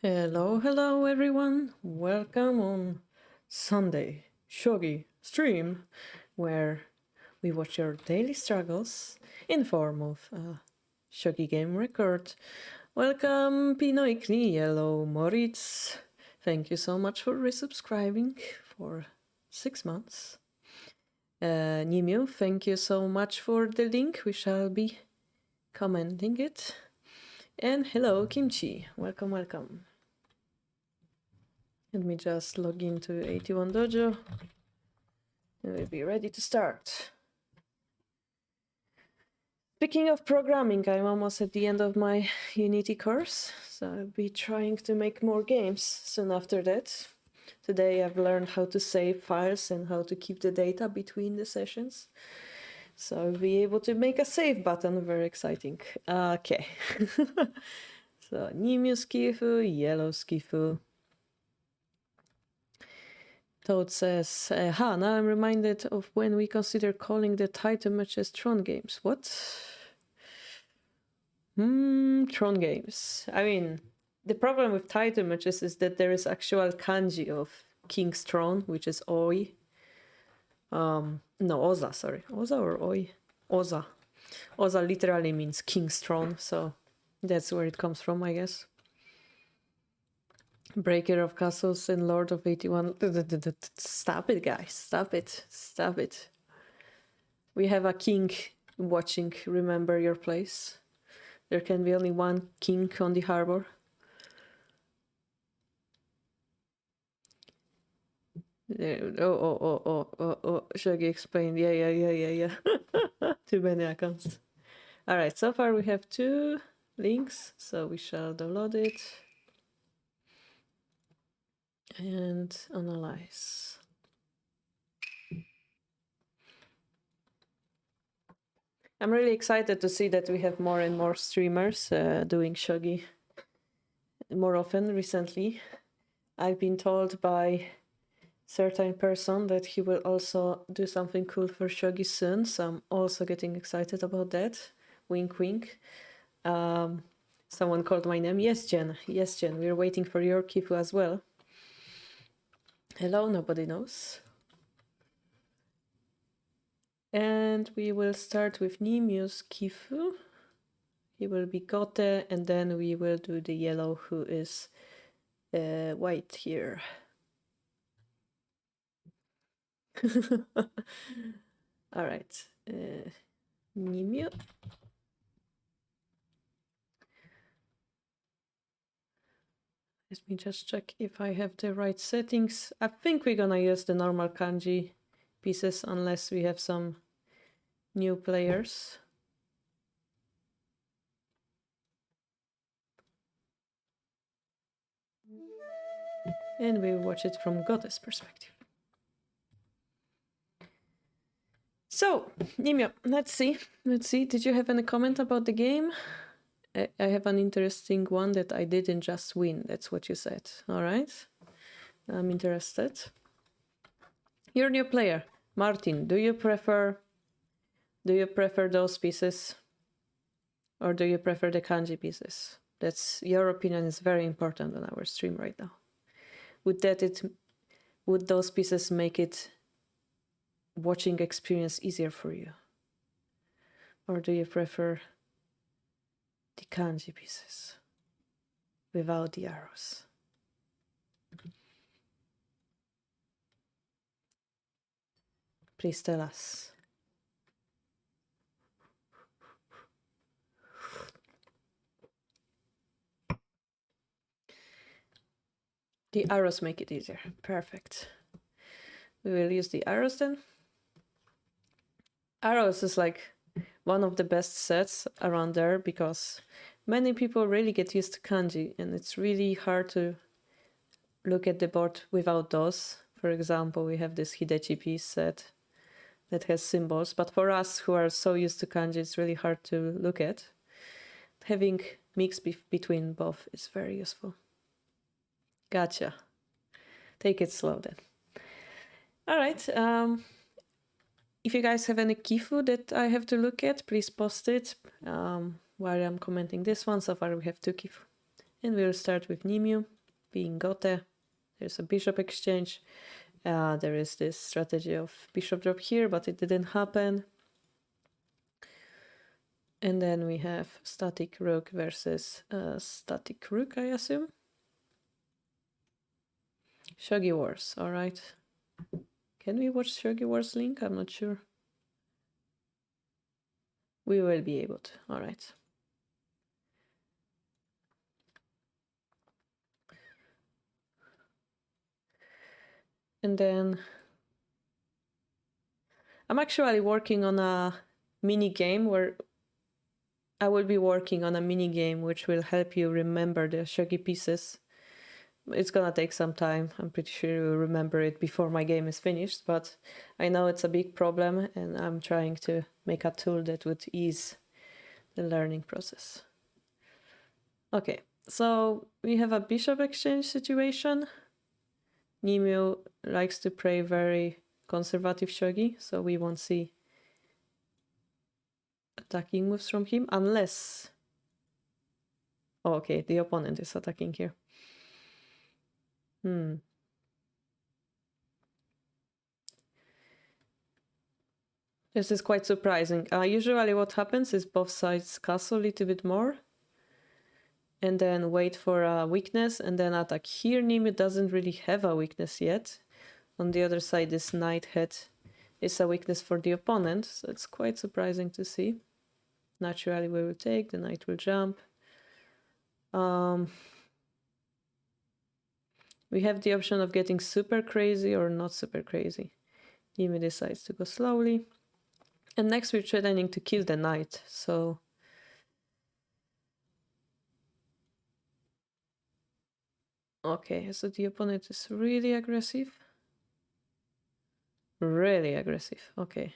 Hello everyone. Welcome on Sunday Shogi stream, where we watch your daily struggles in form of a Shogi game record. Welcome Pinoikli, hello Moritz. Thank you so much for resubscribing for 6 months. Nimio, thank you so much for the link. We shall be commenting it. And hello Kimchi. Welcome. Let me just log into 81 Dojo and we'll be ready to start. Speaking of programming, I'm almost at the end of my Unity course, so I'll be trying to make more games soon after that. Today I've learned how to save files and how to keep the data between the sessions. So I'll be able to make a save button, very exciting. Okay. So Nimu Skifu, Yellow Skifu. Toad says, now I'm reminded of when we consider calling the title matches Tron games. What? Tron games. I mean, the problem with title matches is that there is actual kanji of King's Throne, which is Oi. No, Oza, sorry. Oza or Oi? Oza. Oza literally means King's Throne, so that's where it comes from, I guess. Breaker of Castles and Lord of 81. Stop it, guys. Stop it. We have a king watching. Remember your place. There can be only one king on the harbor. Oh. Shogi explained. Yeah. Too many accounts. All right, so far we have 2 links, so we shall download it and analyze. I'm really excited to see that we have more and more streamers doing Shogi more often recently. I've been told by certain person that he will also do something cool for Shogi soon, so I'm also getting excited about that. Wink, wink. Someone called my name. Yes, Jen. We're waiting for your kifu as well. Hello, nobody knows. And we will start with Nimu's kifu. He will be Gote, and then we will do the yellow who is white here. All right. Nimue. Let me just check if I have the right settings. I think we're gonna use the normal kanji pieces unless we have some new players. And we watch it from Gote's perspective. So, Nimio, let's see. Did you have any comment about the game? I have an interesting one that I didn't just win. That's what you said. All right. I'm interested. You're a new player. Martin, do you prefer those pieces? Or do you prefer the kanji pieces? That's your opinion is very important on our stream right now. Would those pieces make it watching experience easier for you? Or do you prefer the kanji pieces without the arrows? Please tell us. The arrows make it easier. Perfect. We will use the arrows then. Arrows is like one of the best sets around there because many people really get used to kanji and it's really hard to look at the board without those. For example, we have this Hidechi piece set that has symbols, but for us who are so used to kanji, it's really hard to look at. Having mix between both is very useful. Gotcha. Take it slow then. All right. If you guys have any kifu that I have to look at, please post it while I'm commenting this one. So far we have 2 kifu. And we'll start with Nimue being Gote. There's a bishop exchange. There is this strategy of bishop drop here, but it didn't happen. And then we have static rook versus static rook, I assume. Shogi Wars, all right. Can we watch Shogi Wars link? I'm not sure. We will be able to, all right. And then I'm actually working on a mini game where I will be working on a mini game which will help you remember the shogi pieces. It's gonna take some time. I'm pretty sure you'll remember it before my game is finished, but I know it's a big problem and I'm trying to make a tool that would ease the learning process. Okay, so we have a bishop exchange situation. Nimue likes to play very conservative shogi, so we won't see attacking moves from him unless... Oh, okay, the opponent is attacking here. This is quite surprising. Usually what happens is both sides castle a little bit more and then wait for a weakness and then attack. Here Nimue doesn't really have a weakness yet. On the other side, this knight head is a weakness for the opponent, so it's quite surprising to see. Naturally we will take, the knight will jump. We have the option of getting super crazy or not super crazy. Nimue decides to go slowly. And next we're threatening to kill the knight, so... Okay, so the opponent is really aggressive. Really aggressive, okay.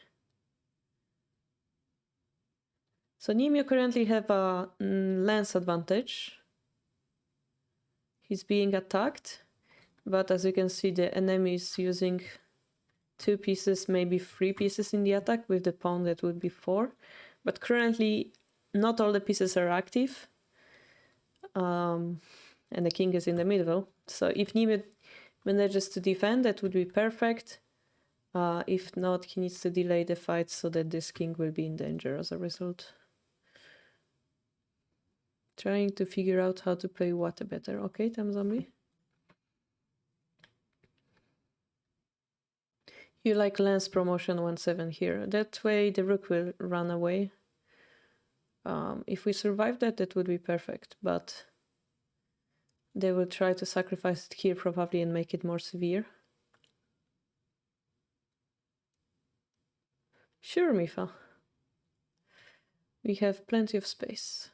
So Nimue currently have a lance advantage. He's being attacked, but as you can see the enemy is using 2 pieces, maybe 3 pieces in the attack, with the pawn that would be 4. But currently not all the pieces are active. And the king is in the middle. So if Nimue manages to defend, that would be perfect. If not, he needs to delay the fight so that this king will be in danger as a result. Trying to figure out how to play what better. Okay, Tam Zombie. You like lance promotion 1-7 here. That way the rook will run away. If we survive that, that would be perfect. But they will try to sacrifice it here probably and make it more severe. Sure, Mifa. We have plenty of space.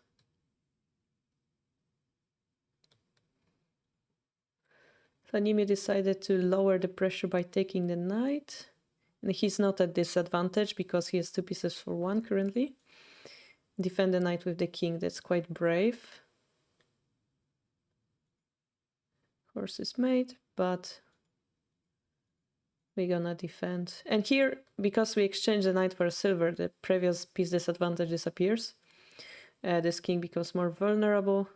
Nimue decided to lower the pressure by taking the knight. And he's not at disadvantage because he has 2 pieces for 1 currently. Defend the knight with the king, that's quite brave. Horse is made, but we're gonna defend. And here, because we exchange the knight for a silver, the previous piece disadvantage disappears. This king becomes more vulnerable,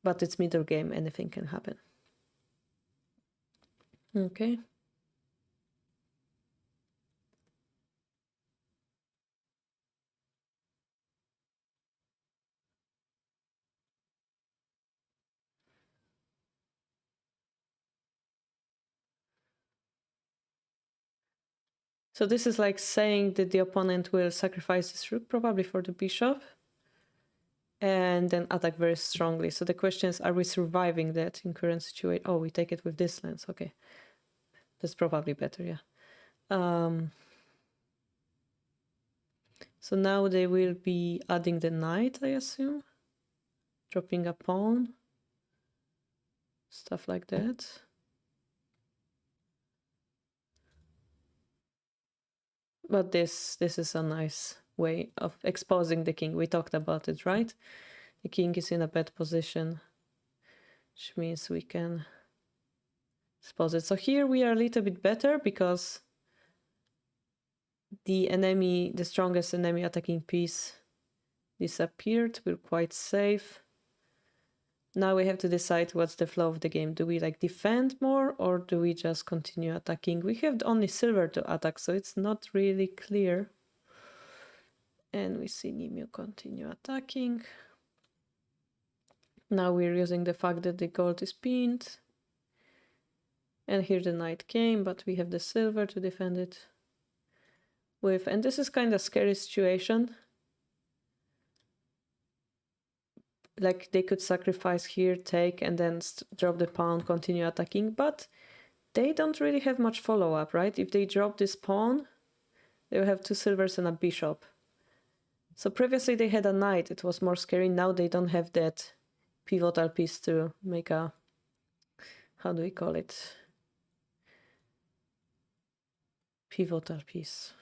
but it's middle game, anything can happen. Okay. So this is like saying that the opponent will sacrifice his rook, probably for the bishop, and then attack very strongly. So the question is, are we surviving that in current situation? Oh, we take it with this lens, okay. That's probably better, yeah. So now they will be adding the knight, I assume. Dropping a pawn. Stuff like that. But this is a nice way of exposing the king. We talked about it, right? The king is in a bad position, which means we can expose it. So here we are a little bit better because the enemy, the strongest enemy attacking piece disappeared. We're quite safe. Now we have to decide what's the flow of the game. Do we like defend more or do we just continue attacking? We have only silver to attack, so it's not really clear. And we see Nimue continue attacking. Now we're using the fact that the gold is pinned. And here the knight came, but we have the silver to defend it with. And this is kind of scary situation. Like they could sacrifice here, take, and then drop the pawn, continue attacking. But they don't really have much follow-up, right? If they drop this pawn, they will have 2 silvers and a bishop. So previously they had a knight. It was more scary. Now they don't have that pivotal piece to make a... How do we call it? Pivotal piece.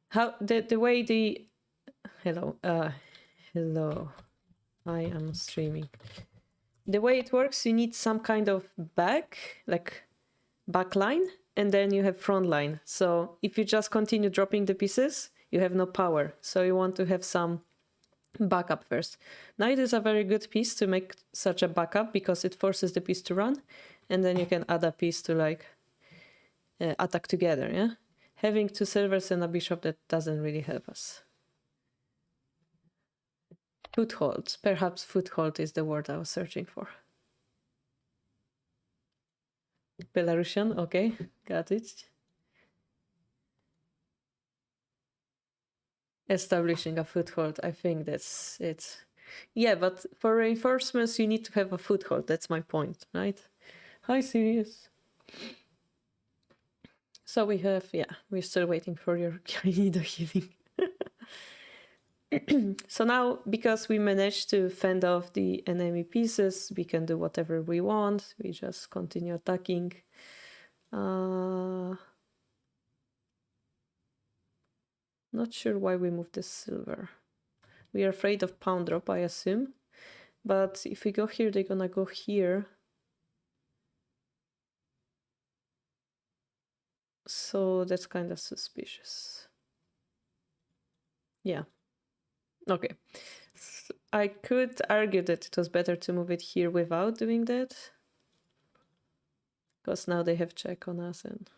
How the way the... Hello. Hello. I am streaming. The way it works, you need some kind of back line, and then you have front line. So if you just continue dropping the pieces, you have no power. So you want to have some backup first. Knight is a very good piece to make such a backup because it forces the piece to run, and then you can add a piece to like attack together, yeah? Having 2 silvers and a bishop, that doesn't really help us. Foothold. Perhaps foothold is the word I was searching for. Belarusian, okay, got it. Establishing a foothold, I think that's it. Yeah, but for reinforcements, you need to have a foothold. That's my point, right? Hi, Sirius. So we have, yeah, we're still waiting for your Karolina healing. So now, because we managed to fend off the enemy pieces, we can do whatever we want. We just continue attacking. Not sure why we moved this silver. We are afraid of pawn drop, I assume. But if we go here, they're gonna go here. So that's kind of suspicious. Yeah. Okay. So I could argue that it was better to move it here without doing that. Because now they have check on us and...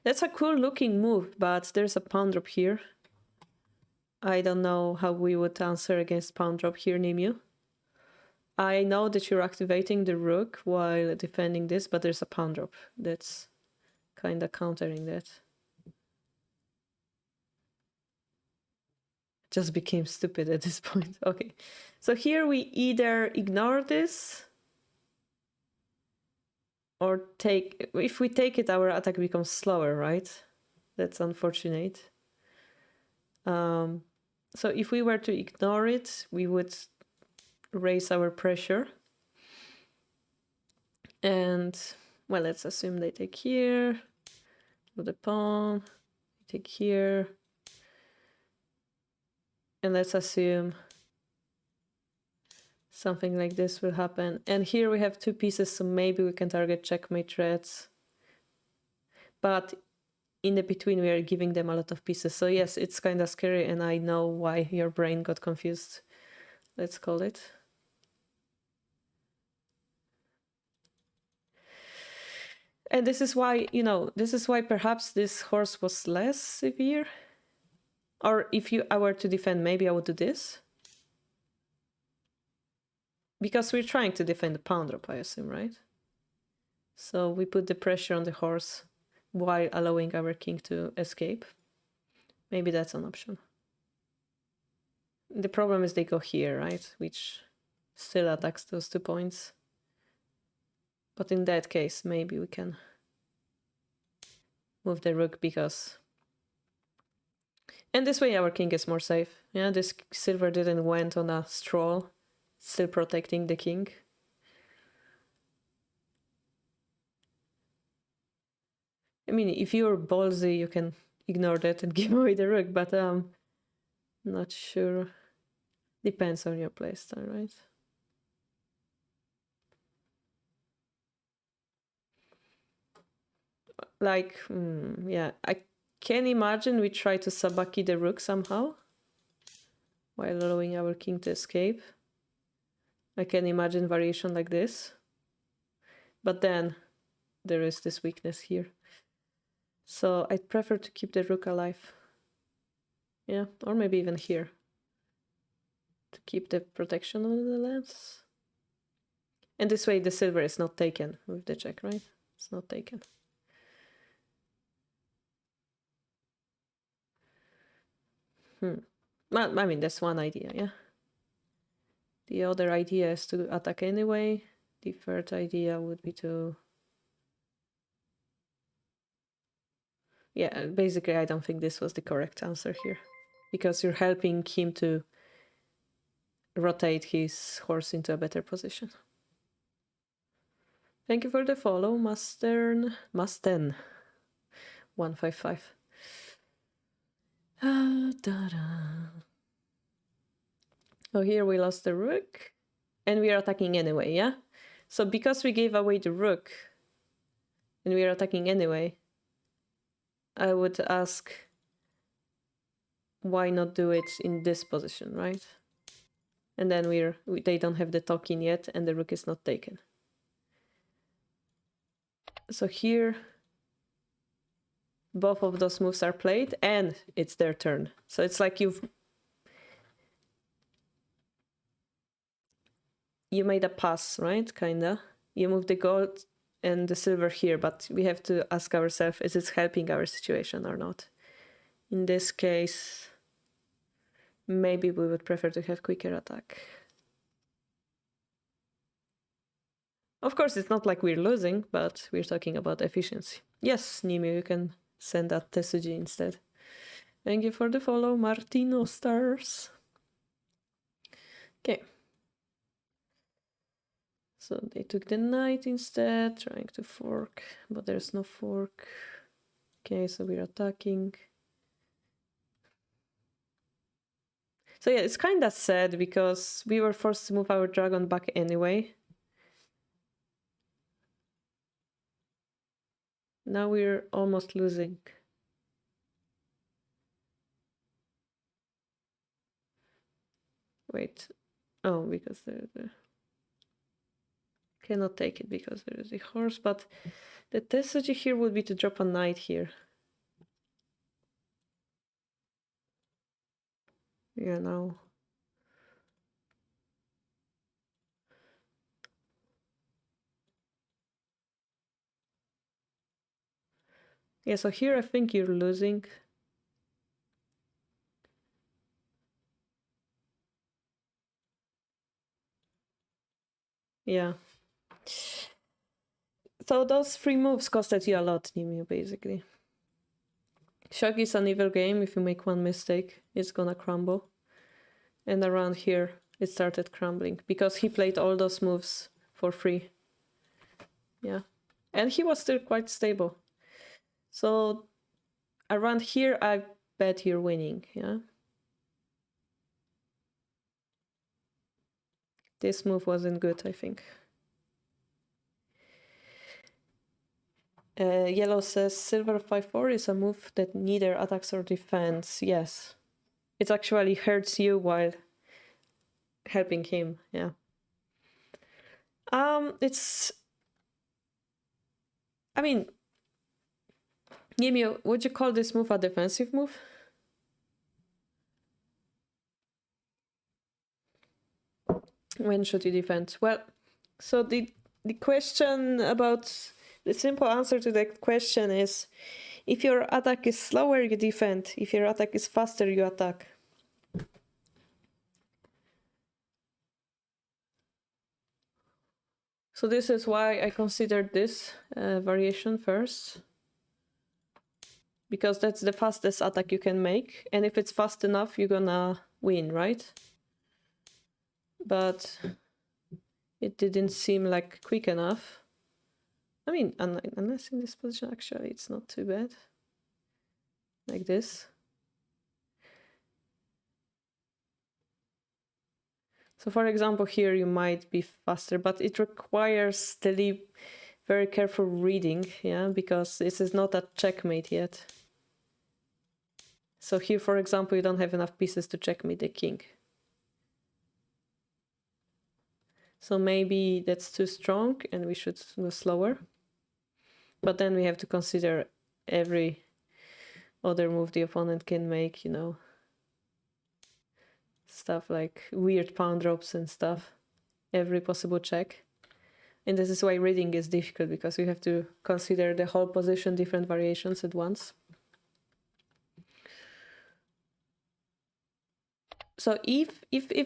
That's a cool looking move, but there's a pawn drop here. I don't know how we would answer against pawn drop here, Nimue. I know that you're activating the rook while defending this, but there's a pawn drop. That's kind of countering that. Just became stupid at this point. Okay, so here we either ignore this or take... If we take it, our attack becomes slower, right? That's unfortunate. So if we were to ignore it, we would raise our pressure. And, well, let's assume they take here. With the pawn. Take here. And let's assume something like this will happen. And here we have 2 pieces, so maybe we can target checkmate threats. But in the between, we are giving them a lot of pieces. So yes, it's kind of scary, and I know why your brain got confused. Let's call it. And this is why, you know, this is why perhaps this horse was less severe. Or if I were to defend, maybe I would do this. Because we're trying to defend the pawn drop, I assume, right? So we put the pressure on the horse while allowing our king to escape. Maybe that's an option. The problem is they go here, right? Which still attacks those 2 points. But in that case, maybe we can move the rook because... And this way our king is more safe. Yeah, this silver didn't went on a stroll, still protecting the king. I mean, if you're ballsy, you can ignore that and give away the rook, but not sure. Depends on your playstyle, right? like, yeah, I can imagine we try to sabaki the rook somehow while allowing our king to escape. I can imagine variation like this. But then there is this weakness here. So I'd prefer to keep the rook alive. Yeah, or maybe even here. To keep the protection on the lands. And this way the silver is not taken with the check, right? It's not taken. Well, I mean, that's one idea, yeah? The other idea is to attack anyway. The third idea would be to... Yeah, basically, I don't think this was the correct answer here. Because you're helping him to rotate his horse into a better position. Thank you for the follow, Masten 155. Oh, here we lost the rook. And we are attacking anyway, yeah? So because we gave away the rook, and we are attacking anyway, I would ask, why not do it in this position, right? And then they don't have the token yet, and the rook is not taken. So here, both of those moves are played, and it's their turn. So it's like you made a pass, right? Kinda. You move the gold and the silver here, but we have to ask ourselves, is it helping our situation or not? In this case, maybe we would prefer to have quicker attack. Of course, it's not like we're losing, but we're talking about efficiency. Yes, Nimi, you can send that Tesuji instead. Thank you for the follow, Martino Stars. Okay. So they took the knight instead, trying to fork, but there's no fork. Okay, so we're attacking. So yeah, it's kind of sad because we were forced to move our dragon back anyway. Now we're almost losing. Wait. Oh, because there's a... Cannot take it because there is a horse, but the Tesuji here would be to drop a knight here. Yeah, now. Yeah, so here I think you're losing. Yeah. So those 3 moves costed you a lot, Nimue, basically. Shogi is an evil game. If you make one mistake, it's gonna crumble. And around here, it started crumbling because he played all those moves for free. Yeah. And he was still quite stable. So around here, I bet you're winning, yeah? This move wasn't good, I think. Yellow says silver 5-4 is a move that neither attacks or defends. Yes. It actually hurts you while helping him, yeah. It's... I mean, Yimio, would you call this move a defensive move? When should you defend? Well, so the question about... The simple answer to that question is, if your attack is slower, you defend. If your attack is faster, you attack. So this is why I considered this variation first. Because that's the fastest attack you can make. And if it's fast enough, you're gonna win, right? But it didn't seem like quick enough. I mean, unless in this position, actually, it's not too bad. Like this. So for example, here you might be faster, but it requires the very careful reading, yeah, because this is not a checkmate yet. So here, for example, you don't have enough pieces to checkmate the king. So maybe that's too strong and we should go slower. But then we have to consider every other move the opponent can make, you know. Stuff like weird pawn drops and stuff. Every possible check. And this is why reading is difficult, because you have to consider the whole position, different variations at once. So if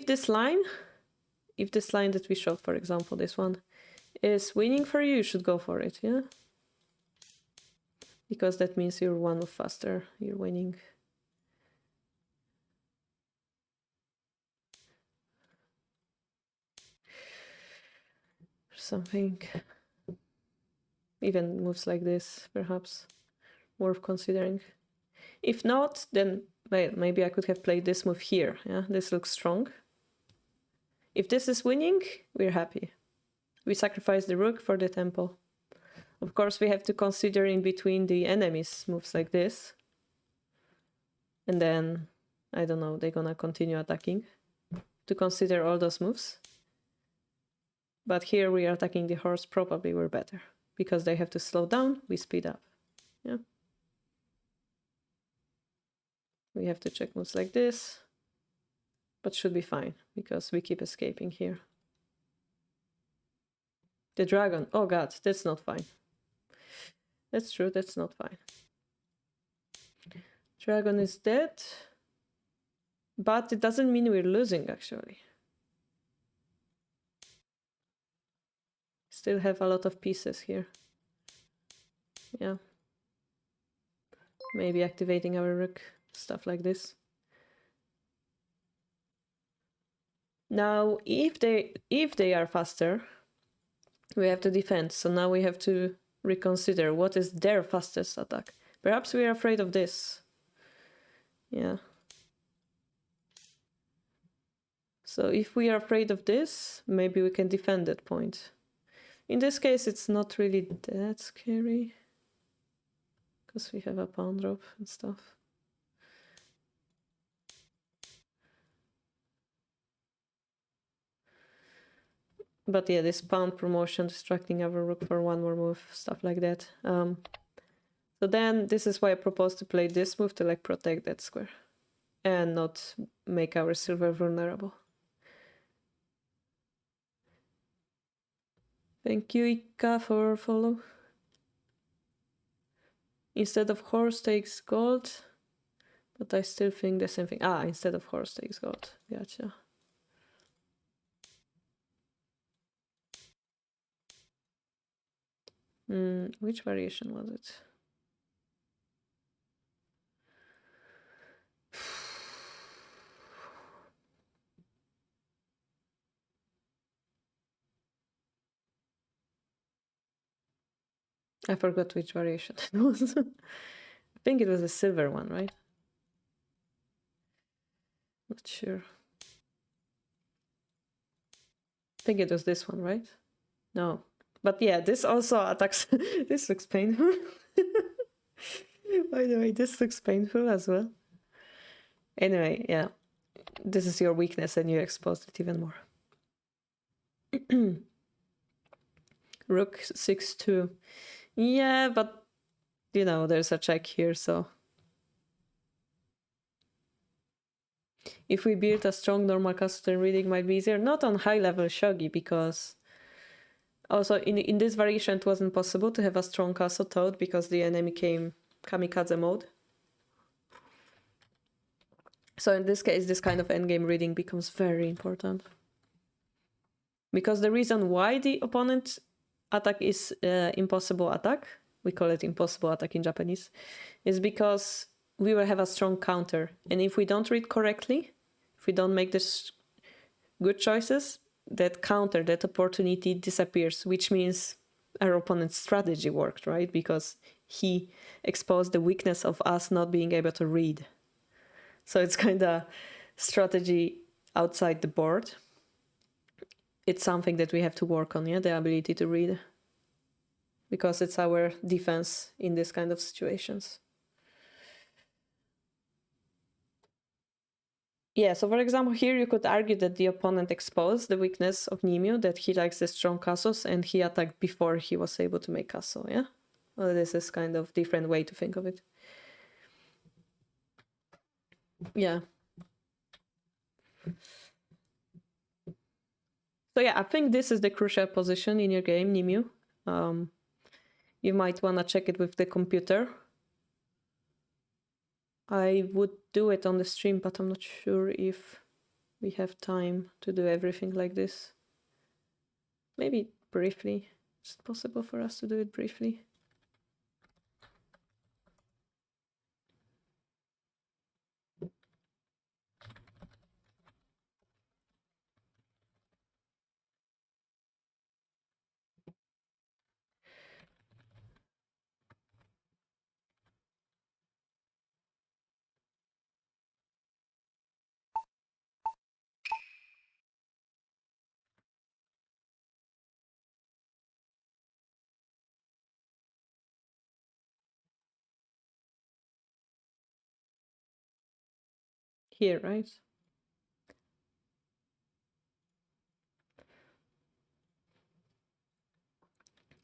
this line that we showed, for example, this one, is winning for you, you should go for it, yeah? Because that means you're one move faster, you're winning. Something, even moves like this, perhaps, worth considering. If not, then well, maybe I could have played this move here, yeah? This looks strong. If this is winning, we're happy. We sacrifice the rook for the tempo. Of course, we have to consider in between the enemies moves like this. And then, I don't know, they're gonna continue attacking. To consider all those moves. But here we are attacking the horse, probably we're better. Because they have to slow down, we speed up. Yeah. We have to check moves like this. But should be fine, because we keep escaping here. The dragon, oh god, that's not fine. That's true, that's not fine. Dragon is dead. But it doesn't mean we're losing, actually. Still have a lot of pieces here. Yeah. Maybe activating our rook, stuff like this. Now, if they are faster, we have to defend. So now we have to reconsider what is their fastest attack. Perhaps we are afraid of this. Yeah. So if we are afraid of this, maybe we can defend that point. In this case, it's not really that scary. Because we have a pawn drop and stuff. But yeah, this pawn promotion, distracting our rook for one more move, stuff like that. So then this is why I propose to play this move to like protect that square. And not make our silver vulnerable. Thank you, Ika, for follow. Instead of horse takes gold. But I still think the same thing. Ah, instead of horse takes gold. Gotcha. Which variation was it? I forgot which variation it was. I think it was a silver one, right? Not sure. I think it was this one, right? No. But yeah, this also attacks. This looks painful. By the way, this looks painful as well. Anyway, yeah. This is your weakness and you exposed it even more. Rook 6-2. Yeah, but you know, there's a check here, so if we build a strong normal castle, then reading might be easier. Not on high level shogi, because also in this variation it wasn't possible to have a strong castle thought because the enemy came kamikaze mode. So in this case, this kind of endgame reading becomes very important. Because the reason why the opponent attack is impossible attack, we call it impossible attack in Japanese, is because we will have a strong counter. And if we don't read correctly, if we don't make this good choices, that counter, that opportunity disappears, which means our opponent's strategy worked, right? Because he exposed the weakness of us not being able to read. So it's kind of strategy outside the board. It's something that we have to work on, yeah, the ability to read. because it's our defense in this kind of situations. Yeah, so for example, here you could argue that the opponent exposed the weakness of Nimue, that he likes the strong castles, and he attacked before he was able to make castle, yeah? Well, this is kind of different way to think of it. Yeah. So yeah, I think this is the crucial position in your game, Nimue. You might want to check it with the computer. I would do it on the stream, but I'm not sure if we have time to do everything like this. Maybe briefly. Is it possible for us to do it briefly? Here, right?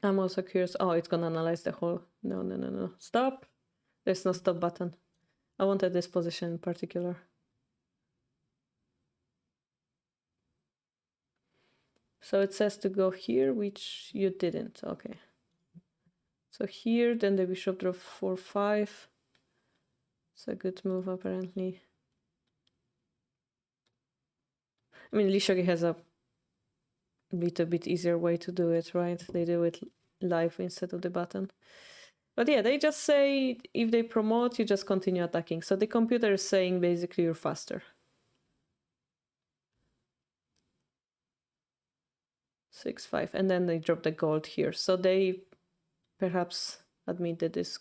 I'm also curious. Oh, it's gonna analyze the whole. No. Stop. There's no stop button. I wanted this position in particular. So it says to go here, which you didn't. Okay. So here, then the bishop drop 4-5. It's a good move, apparently. I mean, Shogi has a little bit easier way to do it, right? They do it live instead of the button. But yeah, they just say if they promote, you just continue attacking. So the computer is saying basically you're faster. 6-5, and then they drop the gold here. So they perhaps admit that this.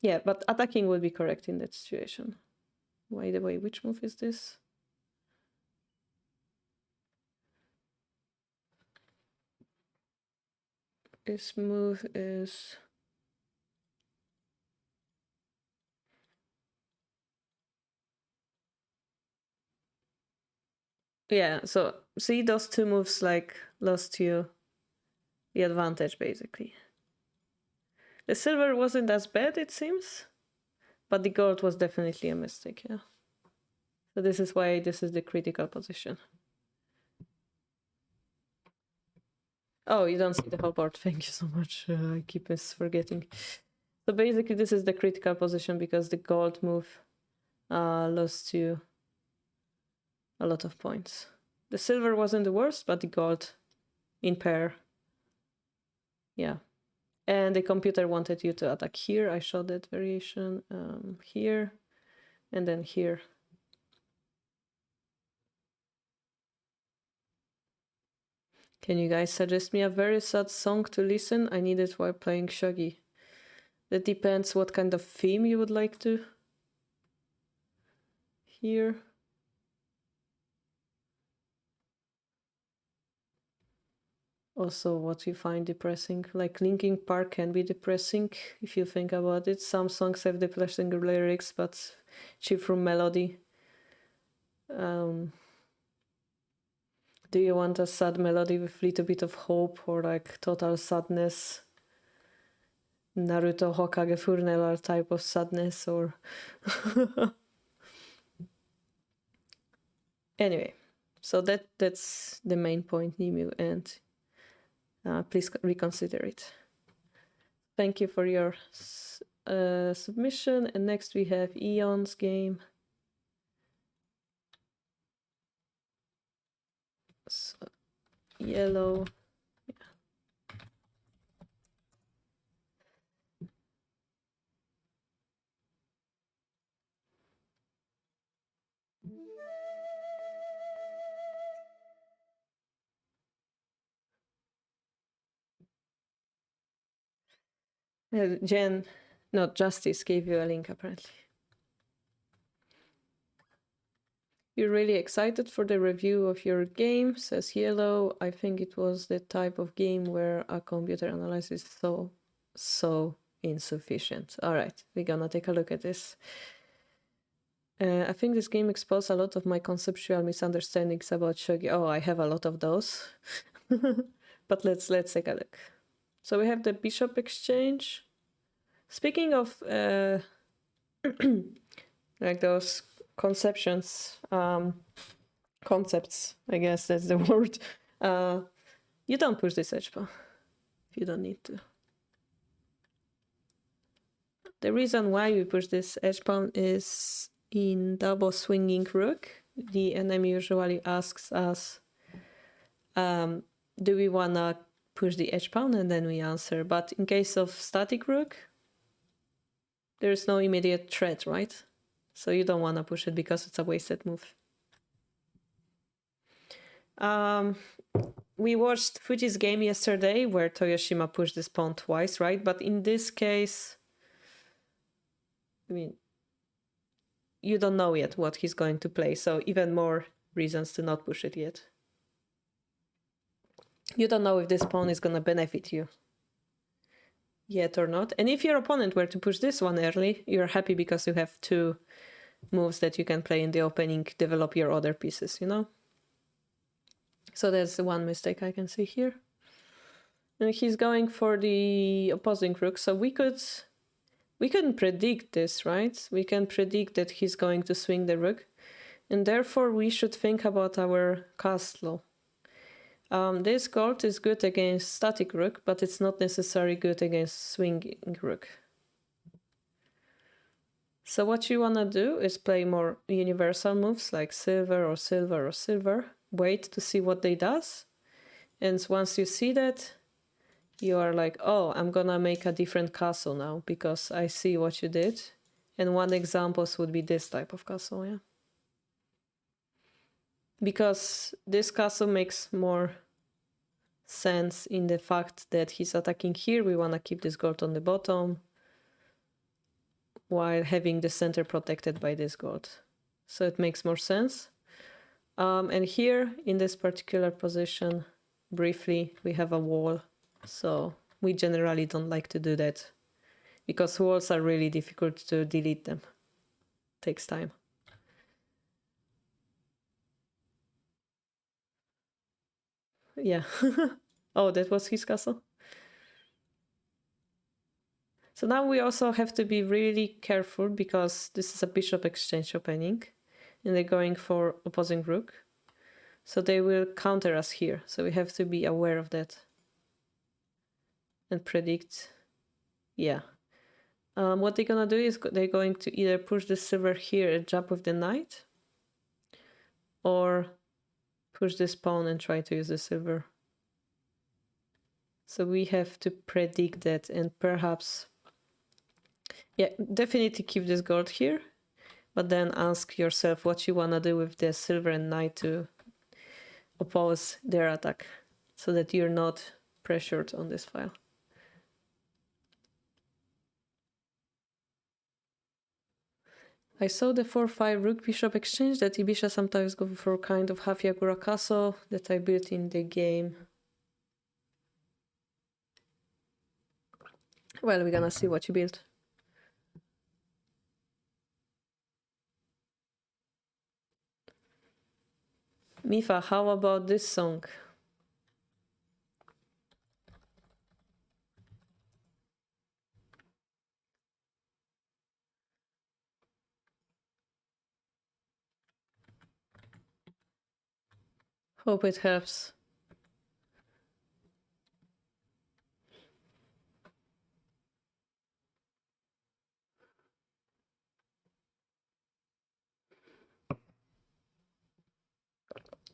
Yeah, but attacking would be correct in that situation. By the way, which move is this? This move is... Yeah, so see, those two moves like lost you the advantage, basically. The silver wasn't as bad, it seems, but the gold was definitely a mistake, yeah. So this is why this is the critical position. Oh, you don't see the whole board. Thank you so much. I keep forgetting. So basically, this is the critical position because the gold move lost you a lot of points. The silver wasn't the worst, but the gold in pair. Yeah. And the computer wanted you to attack here. I showed that variation here and then here. Can you guys suggest me a very sad song to listen? I need it while playing Shogi. That depends what kind of theme you would like to hear. Also, what you find depressing. Like Linkin Park can be depressing if you think about it. Some songs have depressing lyrics, but cheap from melody. Do you want a sad melody with a little bit of hope or like total sadness? Naruto Hokage Funeral type of sadness or... Anyway, so that's the main point, Nimue, and please reconsider it. Thank you for your submission. And next we have Eon's game. So, yellow. Jen, not Justice, gave you a link apparently. You're really excited for the review of your game, says Yellow. I think it was the type of game where a computer analysis is so insufficient. All right, we're gonna take a look at this. I think this game exposed a lot of my conceptual misunderstandings about shogi. Oh, I have a lot of those. But let's take a look. So we have the bishop exchange. Speaking of like those conceptions, concepts, I guess that's the word. You don't push this edge pawn if you don't need to. The reason why we push this edge pawn is in double swinging rook, the enemy usually asks us, do we wanna push the edge pawn, and then we answer. But in case of static rook, there's no immediate threat, right? So you don't want to push it because it's a wasted move. We watched Fuji's game yesterday where Toyoshima pushed this pawn twice, right? But in this case, I mean, you don't know yet what he's going to play, so even more reasons to not push it yet. You don't know if this pawn is going to benefit you yet or not. And if your opponent were to push this one early, you're happy because you have two moves that you can play in the opening, develop your other pieces, you know? So that's the one mistake I can see here. And he's going for the opposing rook, so we couldn't predict this, right? We can predict that he's going to swing the rook, and therefore we should think about our castle. This gold is good against static rook, but it's not necessarily good against swinging rook. So what you want to do is play more universal moves like silver or silver or silver. Wait to see what they does. And once you see that, you are like, oh, I'm gonna make a different castle now because I see what you did. And one example would be this type of castle, yeah. Because this castle makes more sense in the fact that he's attacking here. We want to keep this gold on the bottom while having the center protected by this gold. So it makes more sense. And here in this particular position, briefly, we have a wall. So we generally don't like to do that because walls are really difficult to delete them. Takes time. Yeah. Oh, that was his castle. So now we also have to be really careful because this is a bishop exchange opening and they're going for opposing rook. So they will counter us here. So we have to be aware of that and predict. Yeah. What they're gonna do is they're going to either push the silver here and jump with the knight, or push this pawn and try to use the silver. So we have to predict that and perhaps, yeah, definitely keep this gold here, but then ask yourself what you wanna do with the silver and knight to oppose their attack so that you're not pressured on this file. I saw the 4-5 rook bishop exchange that Ibisha sometimes go for kind of half Yagura castle that I built in the game. Well, we're gonna see what you built. Mifa, how about this song? Hope it helps.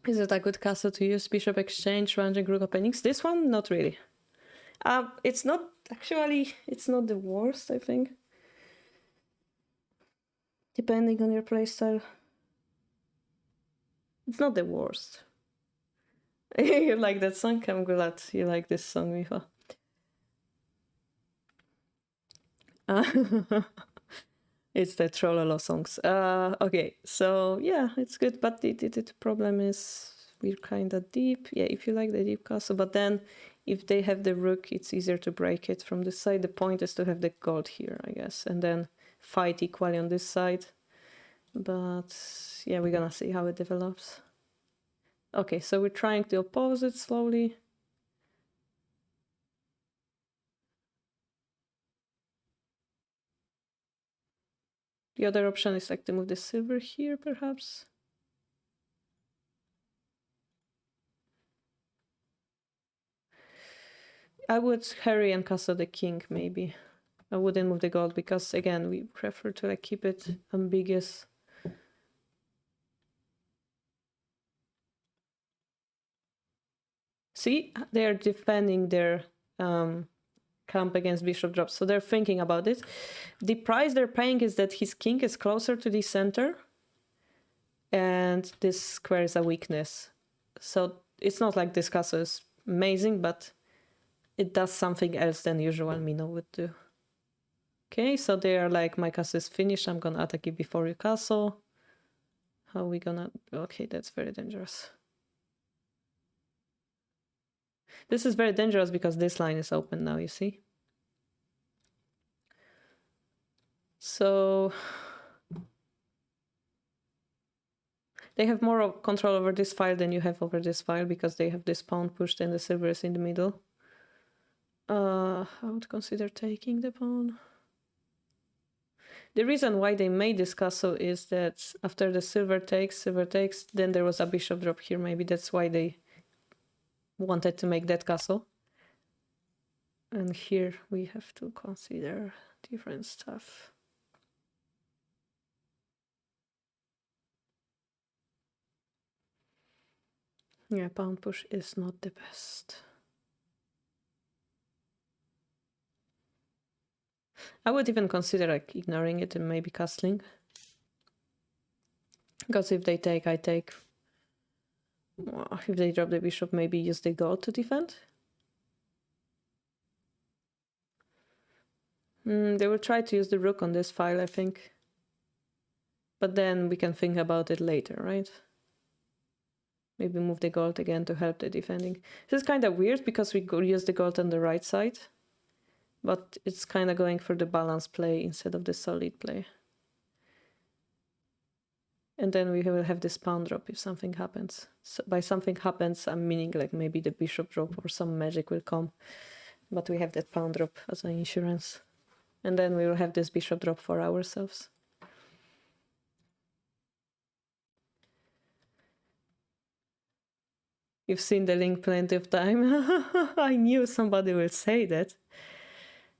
Is it a good castle to use bishop exchange, ranging rook openings? This one, not really. It's not actually. It's not the worst, I think. Depending on your playstyle, it's not the worst. You like that song? I'm glad you like this song, Mifa. It's the Trollolo songs. Okay, so yeah, it's good, but the problem is we're kind of deep. Yeah, if you like the deep castle, but then if they have the rook, it's easier to break it from this side. The point is to have the gold here, I guess, and then fight equally on this side. But yeah, we're gonna see how it develops. Okay, so we're trying to oppose it slowly. The other option is like to move the silver here, perhaps. I would harry and castle the king, maybe. I wouldn't move the gold because, again, we prefer to like keep it ambiguous. See, they are defending their camp against bishop drops, so they're thinking about it. The price they're paying is that his king is closer to the center, and this square is a weakness. So it's not like this castle is amazing, but it does something else than usual Mino would do. Okay, so they are like, my castle is finished, I'm gonna attack you before your castle. How are we gonna... Okay, that's very dangerous. This is very dangerous because this line is open now, you see? So... they have more control over this file than you have over this file because they have this pawn pushed and the silver is in the middle. I would consider taking the pawn. The reason why they made this castle is that after the silver takes, then there was a bishop drop here. Maybe that's why they wanted to make that castle. And here we have to consider different stuff. Yeah, pawn push is not the best. I would even consider like ignoring it and maybe castling. Because if they take, I take. If they drop the bishop, maybe use the gold to defend. They will try to use the rook on this file, I think. But then we can think about it later, right? Maybe move the gold again to help the defending. This is kind of weird because we could use the gold on the right side. But it's kind of going for the balanced play instead of the solid play. And then we will have this pawn drop if something happens. So by something happens, I'm meaning like maybe the bishop drop or some magic will come. But we have that pawn drop as an insurance. And then we will have this bishop drop for ourselves. You've seen the link plenty of time. I knew somebody will say that.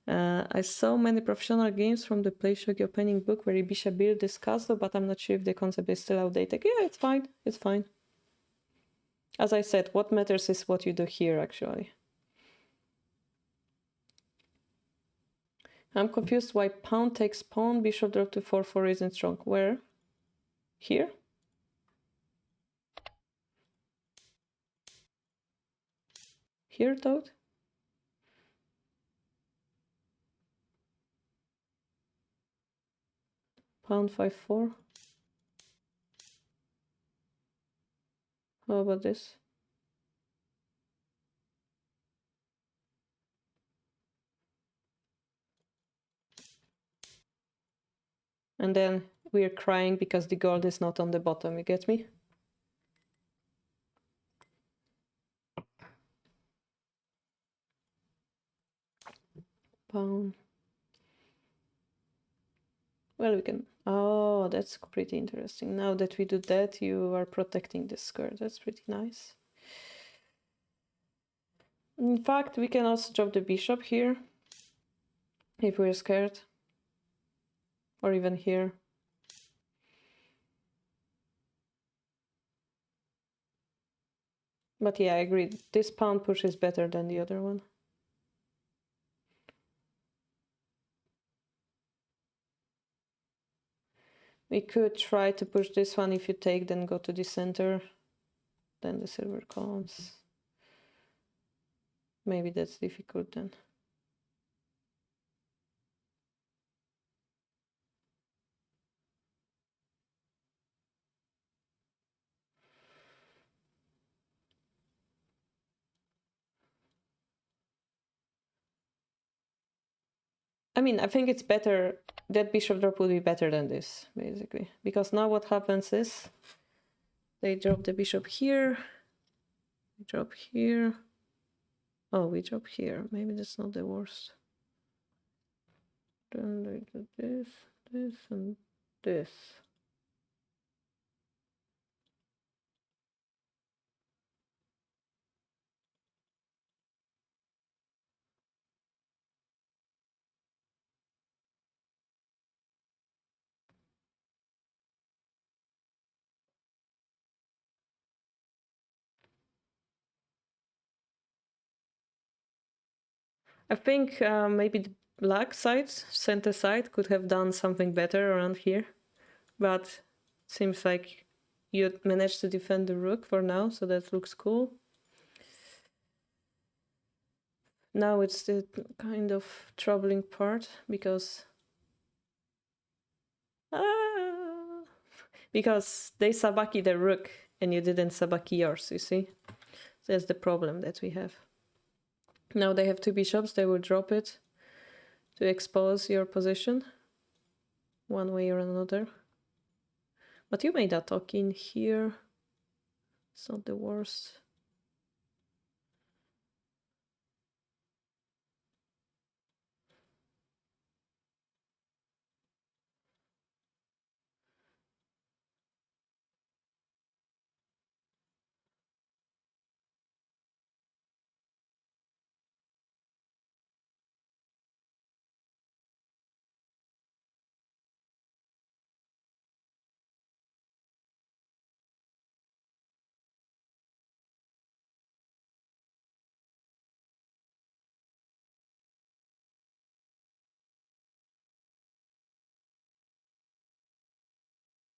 I saw many professional games from the Play Shogi opening book where Ibisha built this castle, but I'm not sure if the concept is still outdated. Yeah, it's fine. It's fine. As I said, what matters is what you do here, actually. I'm confused why pawn takes pawn, bishop drop to 4-4 isn't strong. Where? Here? Here, Toad? Pawn 5-4. How about this? And then we're crying because the gold is not on the bottom, you get me? Pawn. Well, we can... Oh, that's pretty interesting. Now that we do that, you are protecting the square. That's pretty nice. In fact, we can also drop the bishop here if we're scared. Or even here. But yeah, I agree. This pawn push is better than the other one. We could try to push this one. If you take, then go to the center. Then the silver comes. Maybe that's difficult then. I mean, I think it's better, that bishop drop would be better than this, basically. Because now what happens is, they drop the bishop here, we drop here. Oh, we drop here. Maybe that's not the worst. Then they do this, this, and this. I think maybe the black side, center side, could have done something better around here. But it seems like you managed to defend the rook for now, so that looks cool. Now it's the kind of troubling part, because because they sabaki the rook and you didn't sabaki yours, you see? That's the problem that we have. Now they have two bishops, they will drop it to expose your position one way or another. But you made a talk in here. It's not the worst.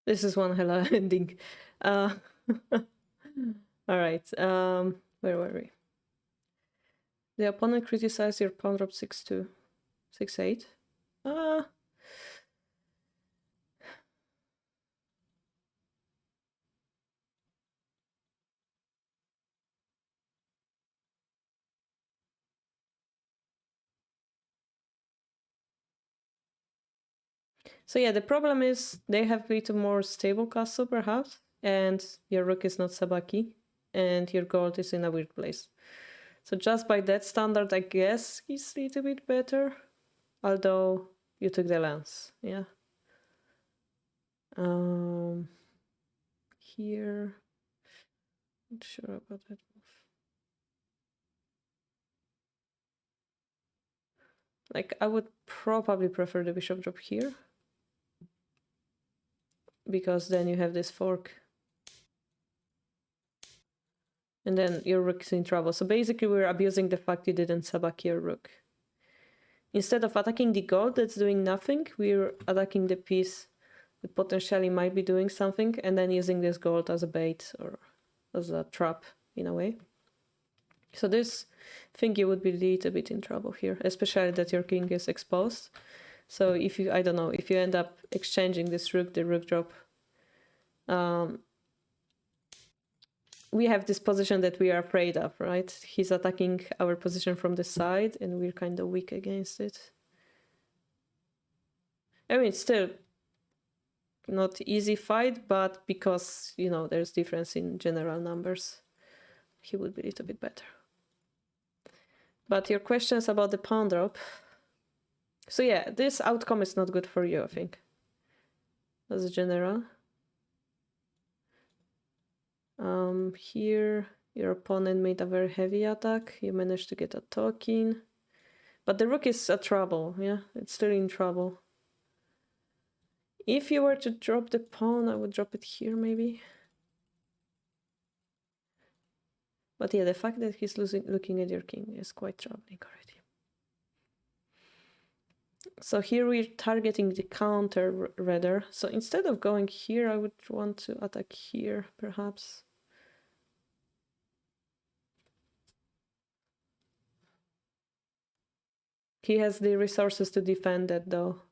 This is one hella ending. All right. Where were we? The opponent criticized your pawn drop 6-2, 6-8. So yeah, the problem is they have a bit more stable castle perhaps, and your rook is not sabaki, and your gold is in a weird place. So just by that standard, I guess he's a little bit better, although you took the lance, yeah. Here, not sure about that move. Like, I would probably prefer the bishop drop here, because then you have this fork. And then your rook is in trouble. So basically we're abusing the fact you didn't sabaki your rook. Instead of attacking the gold that's doing nothing, we're attacking the piece that potentially might be doing something, and then using this gold as a bait or as a trap in a way. So this thing you would be a little bit in trouble here, especially that your king is exposed. So if you, I don't know, if you end up exchanging this rook, the rook drop, we have this position that we are afraid of, right? He's attacking our position from the side and we're kind of weak against it. I mean, it's still not easy fight, but because, you know, there's difference in general numbers, he would be a little bit better. But your questions about the pawn drop. So yeah, this outcome is not good for you, I think, as a general. Here, your opponent made a very heavy attack. You managed to get a talk in. But the rook is a trouble, yeah? It's still in trouble. If you were to drop the pawn, I would drop it here, maybe. But yeah, the fact that he's looking at your king is quite troubling already. So here we're targeting the counter rather. So instead of going here, I would want to attack here, perhaps. He has the resources to defend that, though.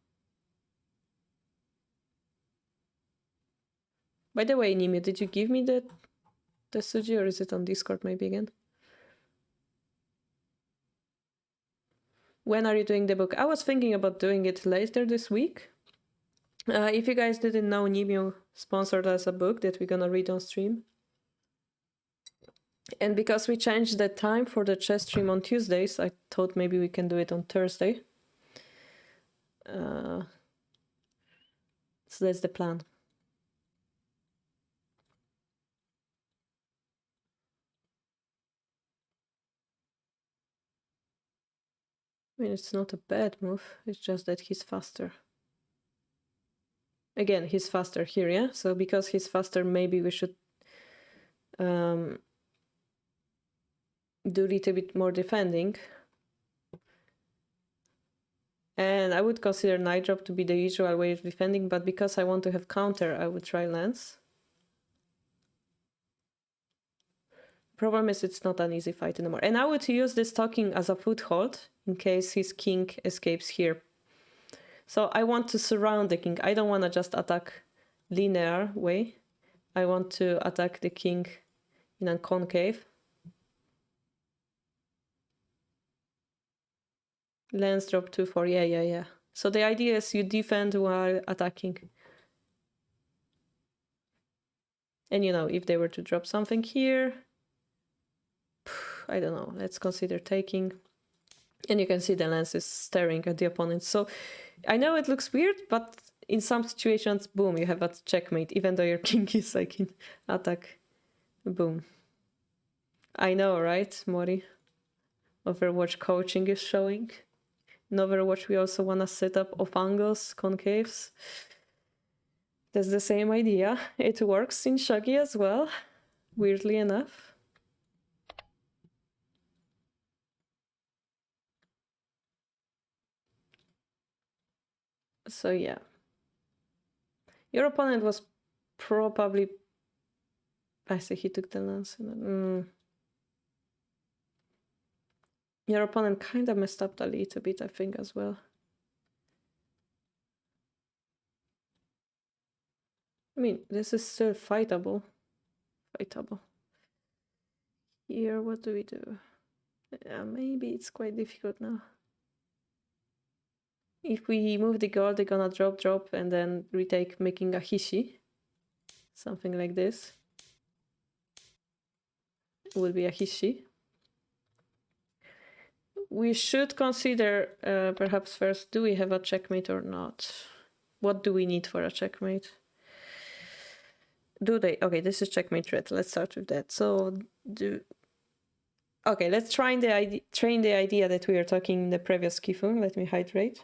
By the way, Nimi, did you give me the Suji, or is it on Discord maybe again? When are you doing the book? I was thinking about doing it later this week. If you guys didn't know, Nimio sponsored us a book that we're gonna read on stream. And because we changed the time for the chess stream on Tuesdays, I thought maybe we can do it on Thursday. So that's the plan. I mean, it's not a bad move. It's just that he's faster. Again, he's faster here, yeah? So because he's faster, maybe we should do a little bit more defending. And I would consider knight drop to be the usual way of defending, but because I want to have counter, I would try lance. Problem is it's not an easy fight anymore. And I would use this talking as a foothold in case his king escapes here. So I want to surround the king. I don't want to just attack linear way. I want to attack the king in a concave. Lance drop 2-4. Yeah. So the idea is you defend while attacking. And you know, if they were to drop something here, I don't know, let's consider taking. And you can see the lance is staring at the opponent. So I know it looks weird, but in some situations, boom, you have a checkmate, even though your king is like in attack. Boom. I know, right, Mori? Overwatch coaching is showing. In Overwatch, we also want to set up off angles, concaves. That's the same idea. It works in Shogi as well, weirdly enough. So yeah. Your opponent was probably... I see he took the lance. Your opponent kind of messed up a little bit, I think, as well. I mean, this is still fightable. Here, what do we do? Yeah, maybe it's quite difficult now. If we move the guard, they're gonna drop, and then retake, making a hishi. Something like this. It will be a hishi. We should consider, perhaps first, do we have a checkmate or not? What do we need for a checkmate? Do they? Okay, this is checkmate threat. Let's start with that. So, okay, let's train the idea that we are talking in the previous kifu. Let me hydrate.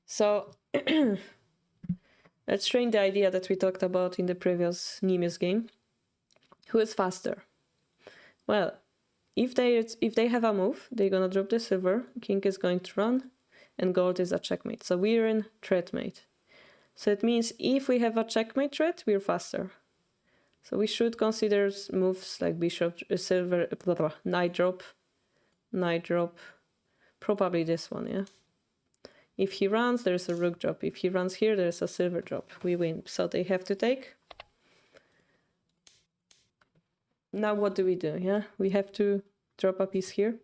So, let's train the idea that we talked about in the previous Nemesis game. Who is faster? Well, if they have a move, they're gonna drop the silver, king is going to run, and gold is a checkmate. So we're in threatmate. So it means if we have a checkmate threat, we're faster. So we should consider moves like bishop, silver, knight drop, probably this one, yeah? If he runs, there's a rook drop. If he runs here, there's a silver drop. We win. So they have to take. Now what do? Yeah, we have to drop a piece here.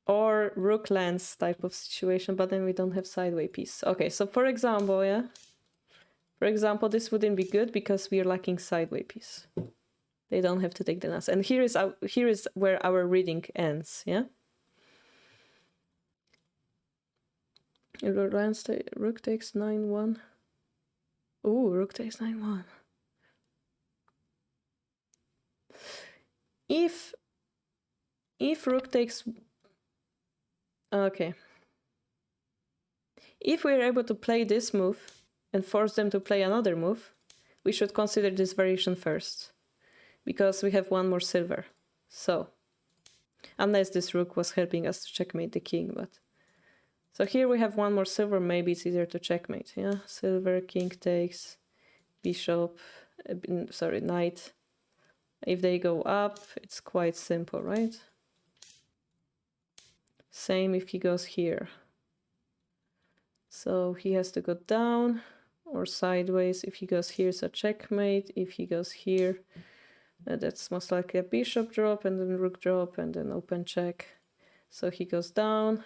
Or rook lands type of situation, but then we don't have sideway piece. Okay, so for example, yeah. For example, this wouldn't be good because we are lacking sideway piece. They don't have to take the lance. And here is where our reading ends, yeah? Rook takes 9-1. Ooh, rook takes 9-1. If rook takes... Okay. If we're able to play this move and force them to play another move, we should consider this variation first. Because we have one more silver. So, unless this rook was helping us to checkmate the king, but... So here we have one more silver, maybe it's easier to checkmate, yeah? Silver, king takes, bishop, knight. If they go up, it's quite simple, right? Same if he goes here. So he has to go down or sideways. If he goes here, it's a checkmate. If he goes here, That's most likely a bishop drop and then rook drop and then open check. So he goes down.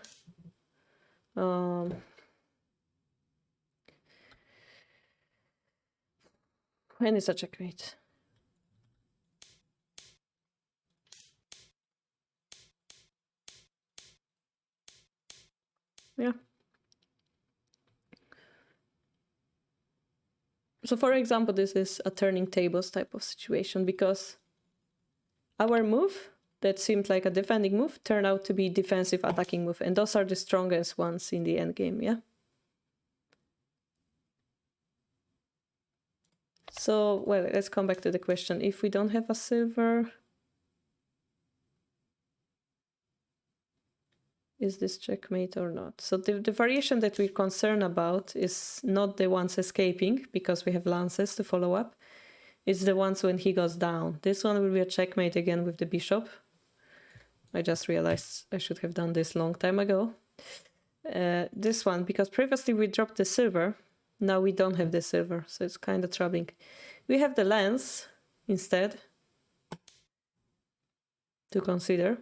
And it's a checkmate. Yeah. So for example, this is a turning tables type of situation because our move that seemed like a defending move turned out to be defensive attacking move. And those are the strongest ones in the endgame, yeah? So, well, let's come back to the question. If we don't have a silver, is this checkmate or not? So the variation that we're concerned about is not the ones escaping, because we have lances to follow up. It's the ones when he goes down. This one will be a checkmate again with the bishop. I just realized I should have done this long time ago. This one, because previously we dropped the silver, now we don't have the silver, so it's kind of troubling. We have the lance instead to consider.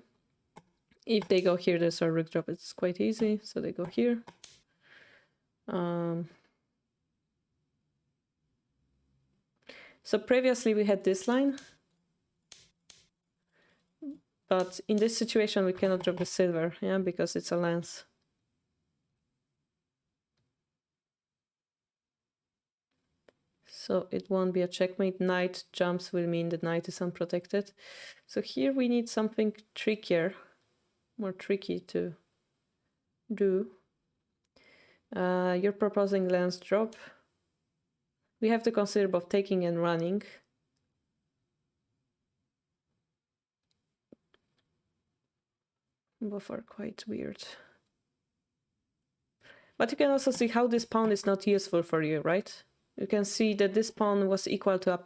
If they go here, there's a rook drop. It's quite easy, so they go here. So previously we had this line, but in this situation we cannot drop the silver, yeah, because it's a lance. So it won't be a checkmate. Knight jumps will mean the knight is unprotected. So here we need something trickier, more tricky to do. You're proposing lance drop. We have to consider both taking and running. Both are quite weird. But you can also see how this pawn is not useful for you, right? You can see that this pawn was equal to a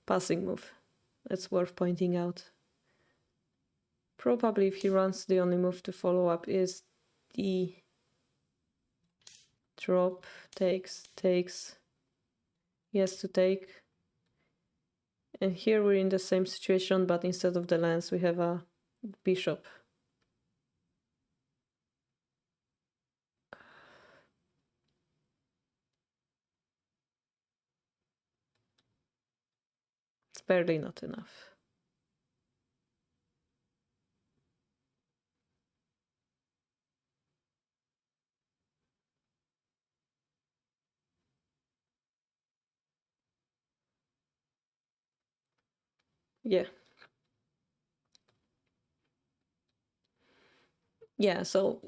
passing move. That's worth pointing out. Probably if he runs, the only move to follow up is the drop, takes. He has to take. And here we're in the same situation, but instead of the lance, we have a bishop. It's barely not enough. Yeah. Yeah, so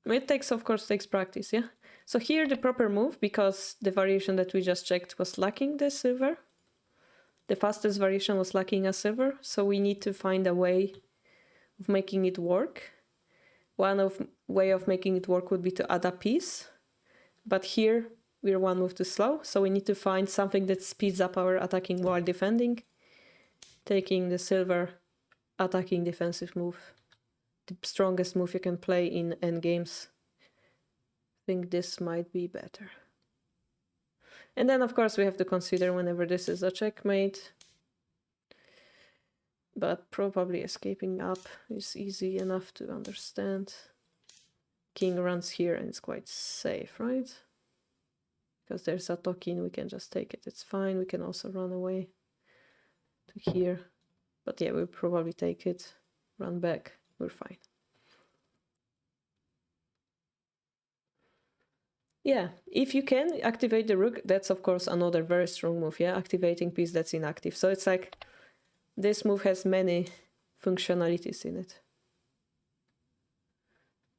it takes, of course, takes practice, yeah? So here the proper move, because the variation that we just checked was lacking the silver. The fastest variation was lacking a silver, so we need to find a way of making it work. One way of making it work would be to add a piece, but here we're one move too slow, so we need to find something that speeds up our attacking while defending, taking the silver attacking defensive move. The strongest move you can play in endgames. I think this might be better. And then, of course, we have to consider whenever this is a checkmate. But probably escaping up is easy enough to understand. King runs here and it's quite safe, right? Because there's a tokin, we can just take it. It's fine. We can also run away to here. But yeah, we'll probably take it, run back. We're fine. Yeah, if you can activate the rook, that's of course another very strong move, yeah? Activating piece that's inactive. So it's like this move has many functionalities in it.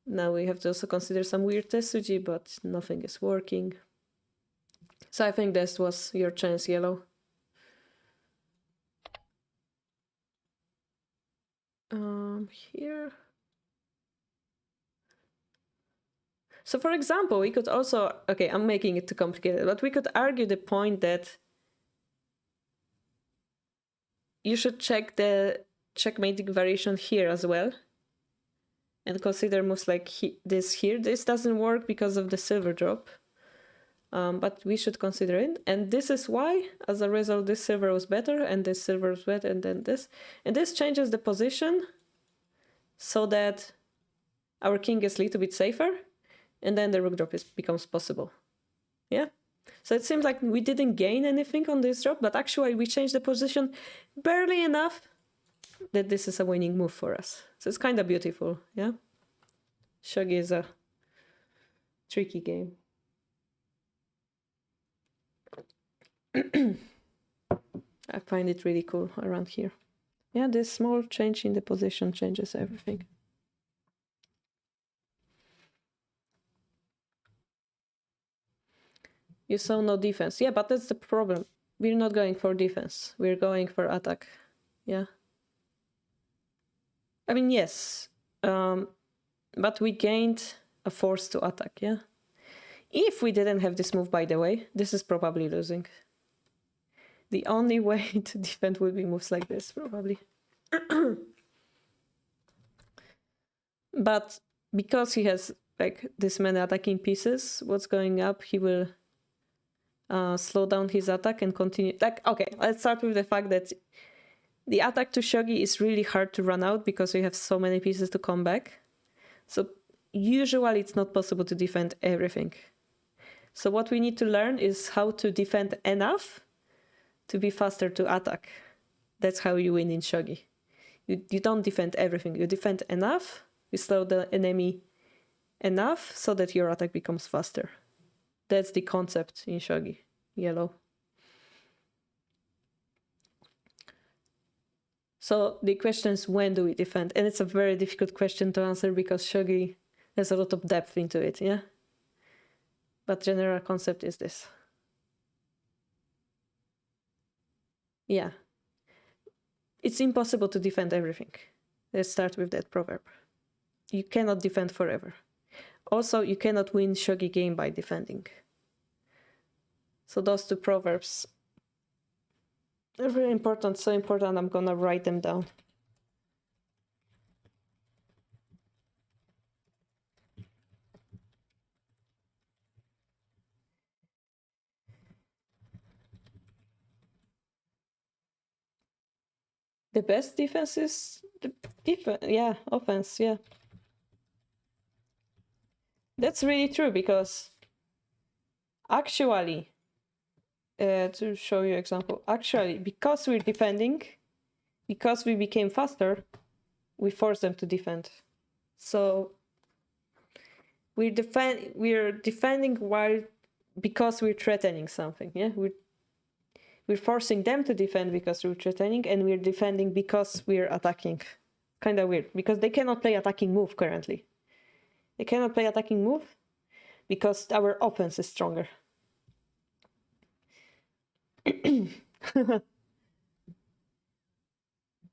Now we have to also consider some weird tesuji, but nothing is working. So I think this was your chance, yellow. Here. So for example, we could also, okay, I'm making it too complicated, but we could argue the point that you should check the checkmating variation here as well. And consider moves like this here. This doesn't work because of the silver drop. but we should consider it. And this is why, as a result, this silver was better, and this silver was better, and then this. And this changes the position so that our king gets a little bit safer, and then the rook drop becomes possible. Yeah? So it seems like we didn't gain anything on this drop, but actually we changed the position barely enough that this is a winning move for us. So it's kind of beautiful, yeah? Shogi is a tricky game. I find it really cool around here. Yeah, this small change in the position changes everything. You saw no defense. Yeah, but that's the problem. We're not going for defense. We're going for attack. Yeah. I mean, yes. But we gained a force to attack, yeah? If we didn't have this move, by the way, this is probably losing. The only way to defend would be moves like this, probably. But because he has like this many attacking pieces, what's going up, he will slow down his attack and continue. Like, okay, let's start with the fact that the attack to Shogi is really hard to run out because we have so many pieces to come back. So usually it's not possible to defend everything. So what we need to learn is how to defend enough to be faster to attack. That's how you win in Shogi. You don't defend everything. You defend enough, you slow the enemy enough so that your attack becomes faster. That's the concept in Shogi, yellow. So the question is, when do we defend? And it's a very difficult question to answer because Shogi has a lot of depth into it, yeah? But general concept is this. Yeah. It's impossible to defend everything. Let's start with that proverb. You cannot defend forever. Also, you cannot win Shogi game by defending. So those two proverbs are very important, so important I'm gonna write them down. The best defense is offense, yeah. That's really true because actually, to show you example, actually, because we're defending, because we became faster, we force them to defend. So we're defending because we're threatening something, yeah? We're forcing them to defend because we're threatening, and we're defending because we're attacking. Kind of weird, because they cannot play attacking move currently. They cannot play attacking move because our offense is stronger.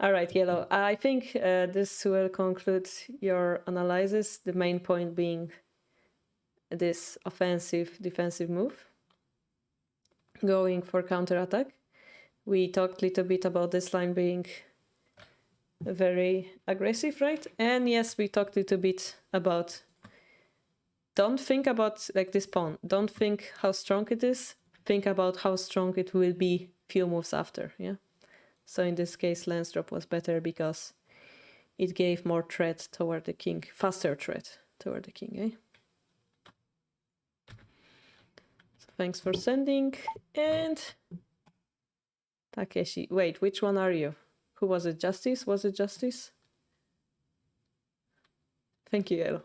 All right, yellow. I think this will conclude your analysis. The main point being this offensive defensive move, going for counterattack. We talked a little bit about this line being very aggressive, right? And yes, we talked a little bit about don't think about like this pawn. Don't think how strong it is. Think about how strong it will be few moves after, yeah? So in this case, lance drop was better because it gave more threat toward the king, faster threat toward the king, eh? So thanks for sending. And Takeshi, wait, which one are you? Who was it? Justice? Was it Justice? Thank you, Yellow.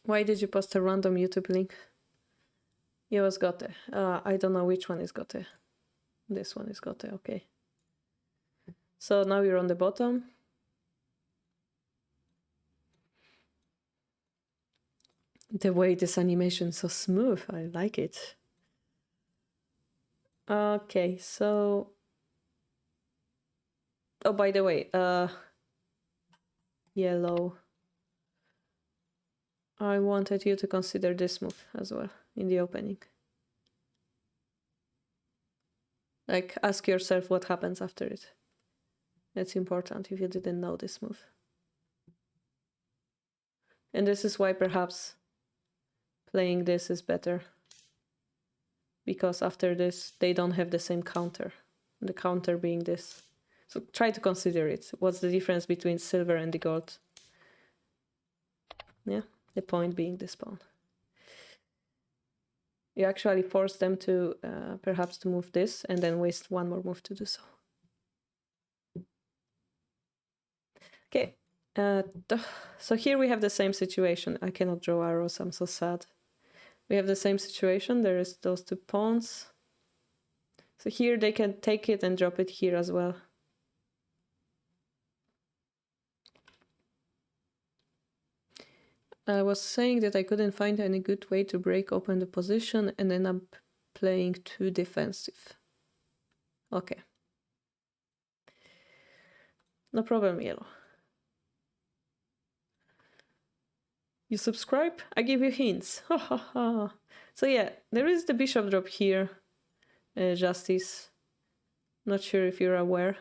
Why did you post a random YouTube link? It was Gote. I don't know which one is Gote. This one is Gote, okay. So now we're on the bottom. The way this animation is so smooth, I like it. Okay, so... Oh, by the way, yellow. I wanted you to consider this move as well in the opening. Like, ask yourself what happens after it. That's important if you didn't know this move. And this is why perhaps playing this is better. Because after this, they don't have the same counter. The counter being this. So try to consider it. What's the difference between silver and the gold? Yeah, the point being this pawn. You actually force them to perhaps to move this and then waste one more move to do so. Okay, so here we have the same situation. I cannot draw arrows, I'm so sad. We have the same situation. There is those two pawns. So here they can take it and drop it here as well. I was saying that I couldn't find any good way to break open the position and end up playing too defensive. Okay. No problem, yellow. You subscribe? I give you hints. Ha ha ha. So yeah, there is the bishop drop here. Justice. Not sure if you're aware.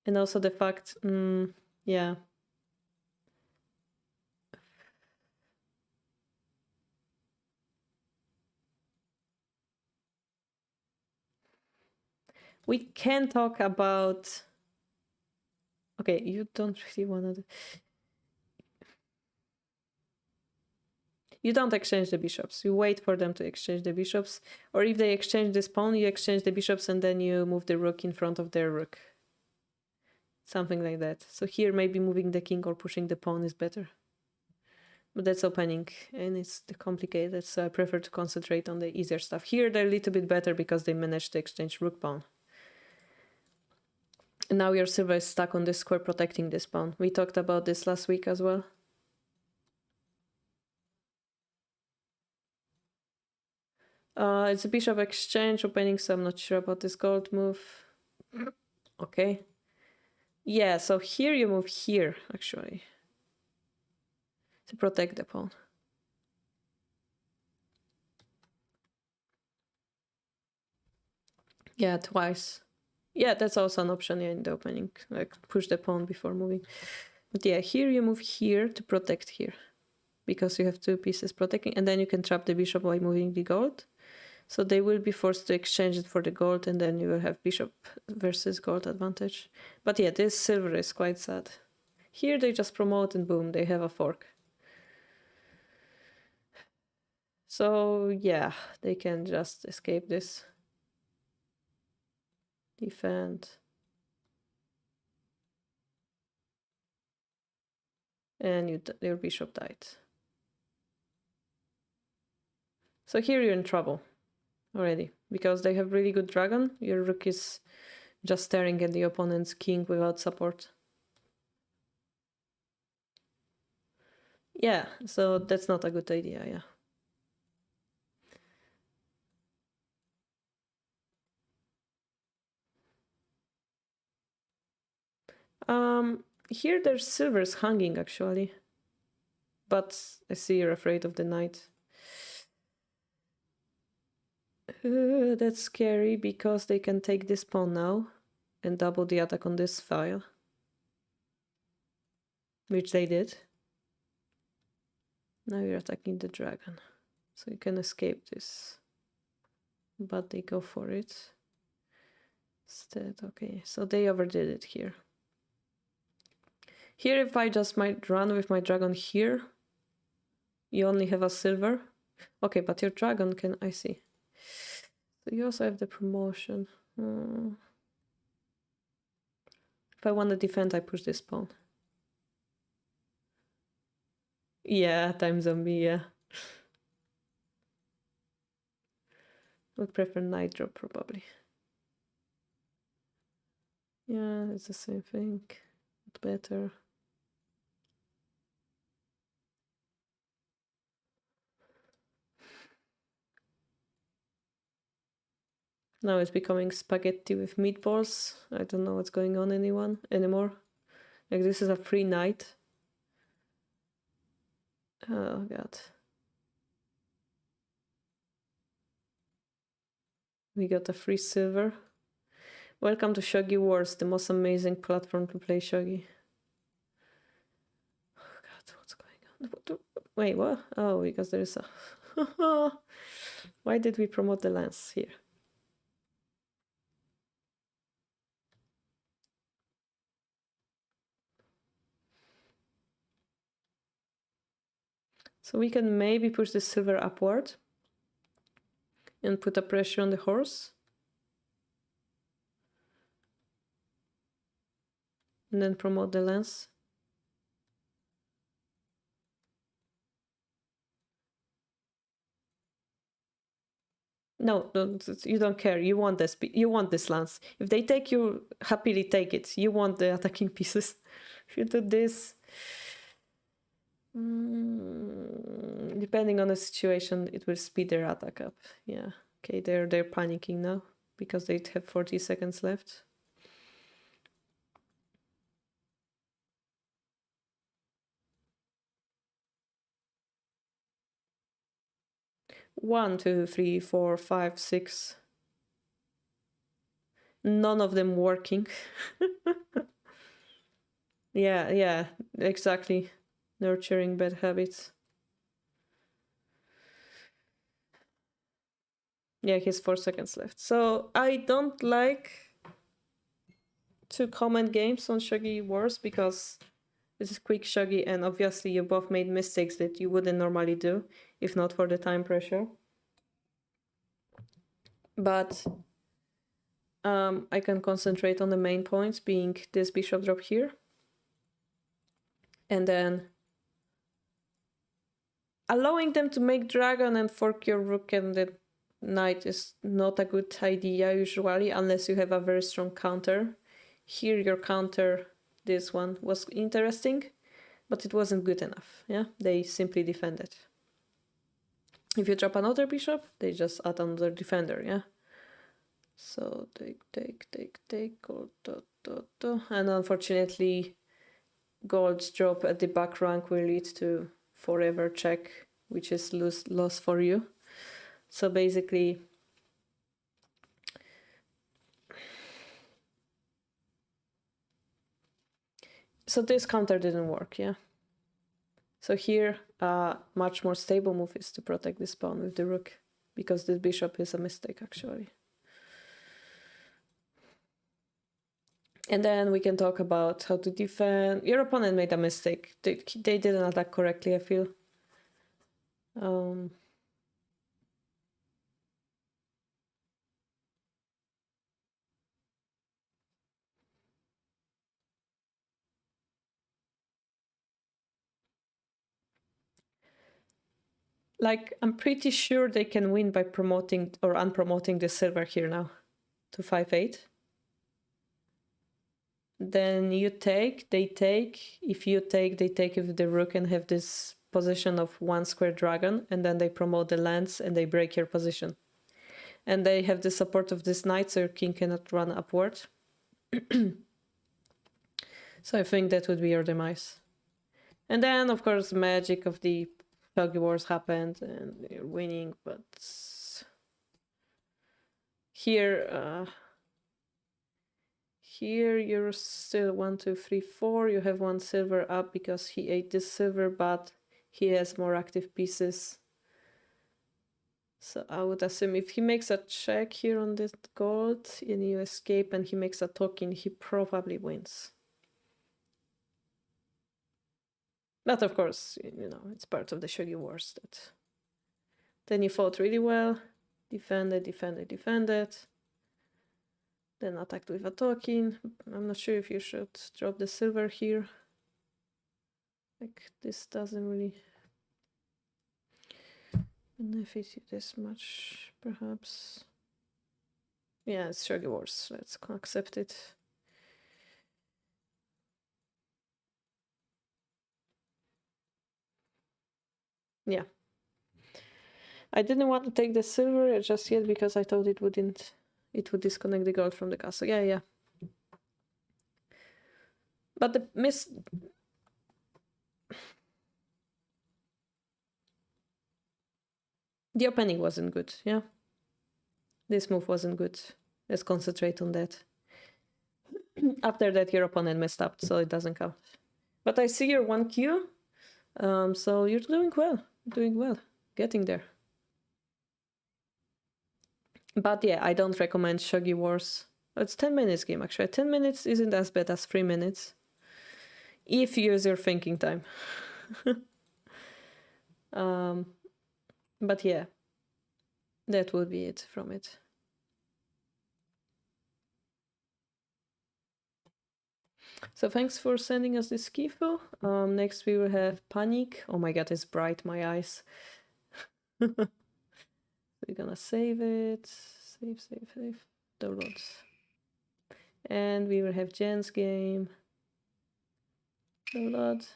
And also the fact, yeah. We can talk about... Okay, you don't really want to... You don't exchange the bishops. You wait for them to exchange the bishops. Or if they exchange this pawn, you exchange the bishops and then you move the rook in front of their rook. Something like that. So here maybe moving the king or pushing the pawn is better. But that's opening and it's complicated, so I prefer to concentrate on the easier stuff. Here they're a little bit better because they managed to exchange rook pawn. And now your silver is stuck on this square protecting this pawn. We talked about this last week as well. It's a bishop exchange opening, so I'm not sure about this gold move. Okay. Yeah, so here you move here, actually. To protect the pawn. Yeah, twice. Yeah, that's also an option in the opening. Like, push the pawn before moving. But yeah, here you move here to protect here. Because you have two pieces protecting. And then you can trap the bishop by moving the gold. So they will be forced to exchange it for the gold, and then you will have bishop versus gold advantage. But yeah, this silver is quite sad. Here they just promote and boom, they have a fork. So yeah, they can just escape this. Defend. And your bishop died. So here you're in trouble already, because they have really good dragon. Your rook is just staring at the opponent's king without support. Yeah, so that's not a good idea, yeah. Here there's silver's hanging actually. But I see you're afraid of the knight. That's scary because they can take this pawn now and double the attack on this file. Which they did. Now you're attacking the dragon. So you can escape this. But they go for it. Instead, okay. So they overdid it here. Here if I just might run with my dragon here, you only have a silver. Okay, but your dragon can... I see. So you also have the promotion. If I want to defend, I push this pawn. Yeah, time zombie, yeah. Would prefer knight drop probably. Yeah, it's the same thing. But better. Now it's becoming spaghetti with meatballs. I don't know what's going on anymore. Like this is a free knight. Oh god. We got a free silver. Welcome to Shogi Wars, the most amazing platform to play Shogi. Oh god, what's going on? Wait, what? Oh, because there is a... Why did we promote the lance here? So we can maybe push the silver upward and put a pressure on the horse. And then promote the lance. No, you don't care. You want this. You want this lance. If they take you, happily take it. You want the attacking pieces. If you do this, depending on the situation, it will speed their attack up. Yeah. Okay, they're panicking now because they have 40 seconds left. One, two, three, four, five, six. None of them working. Yeah, exactly. Nurturing bad habits. Yeah, he has 4 seconds left. So I don't like to comment games on Shogi Wars because this is quick Shogi and obviously you both made mistakes that you wouldn't normally do if not for the time pressure. But I can concentrate on the main points, being this bishop drop here. And then allowing them to make dragon and fork your rook and the knight is not a good idea usually, unless you have a very strong counter. Here your counter, this one, was interesting, but it wasn't good enough. Yeah, they simply defended. If you drop another bishop, they just add another defender. Yeah. So take, gold, and unfortunately, gold's drop at the back rank will lead to forever check, which is loss for you. So basically, so this counter didn't work, yeah. So here, much more stable move is to protect this pawn with the rook, because this bishop is a mistake actually. And then we can talk about how to defend. Your opponent made a mistake. They didn't attack correctly, I feel. Like, I'm pretty sure they can win by promoting or unpromoting the silver here now to 5-8. Then you take, they take. If you take, they take with the rook and have this position of one square dragon, and then they promote the lance and they break your position. And they have the support of this knight, so your king cannot run upward. So I think that would be your demise. And then, of course, magic of the Shogi Wars happened and you're winning, but here you're still 1, 2, 3, 4. You have one silver up because he ate this silver, but he has more active pieces. So I would assume if he makes a check here on this gold and you escape and he makes a token, he probably wins. But of course, you know, it's part of the Shogi Wars that then you fought really well, defended, then attacked with a token. I'm not sure if you should drop the silver here. Like, this doesn't really benefit you this much, perhaps. Yeah, it's Shogi Wars. Let's accept it. Yeah. I didn't want to take the silver just yet because I thought it would disconnect the gold from the castle. Yeah. But the opening wasn't good, yeah? This move wasn't good. Let's concentrate on that. After that, your opponent messed up, so it doesn't count. But I see your 1Q, so you're doing well. Doing well. Getting there. But yeah, I don't recommend Shogi Wars. It's 10 minutes game, actually. 10 minutes isn't as bad as 3 minutes. If you use your thinking time. But yeah, that would be it from it. So thanks for sending us this kifu. Next we will have Panic. Oh my god, it's bright, my eyes. We're gonna save it. Save. Downloads. And we will have Jen's game. Download.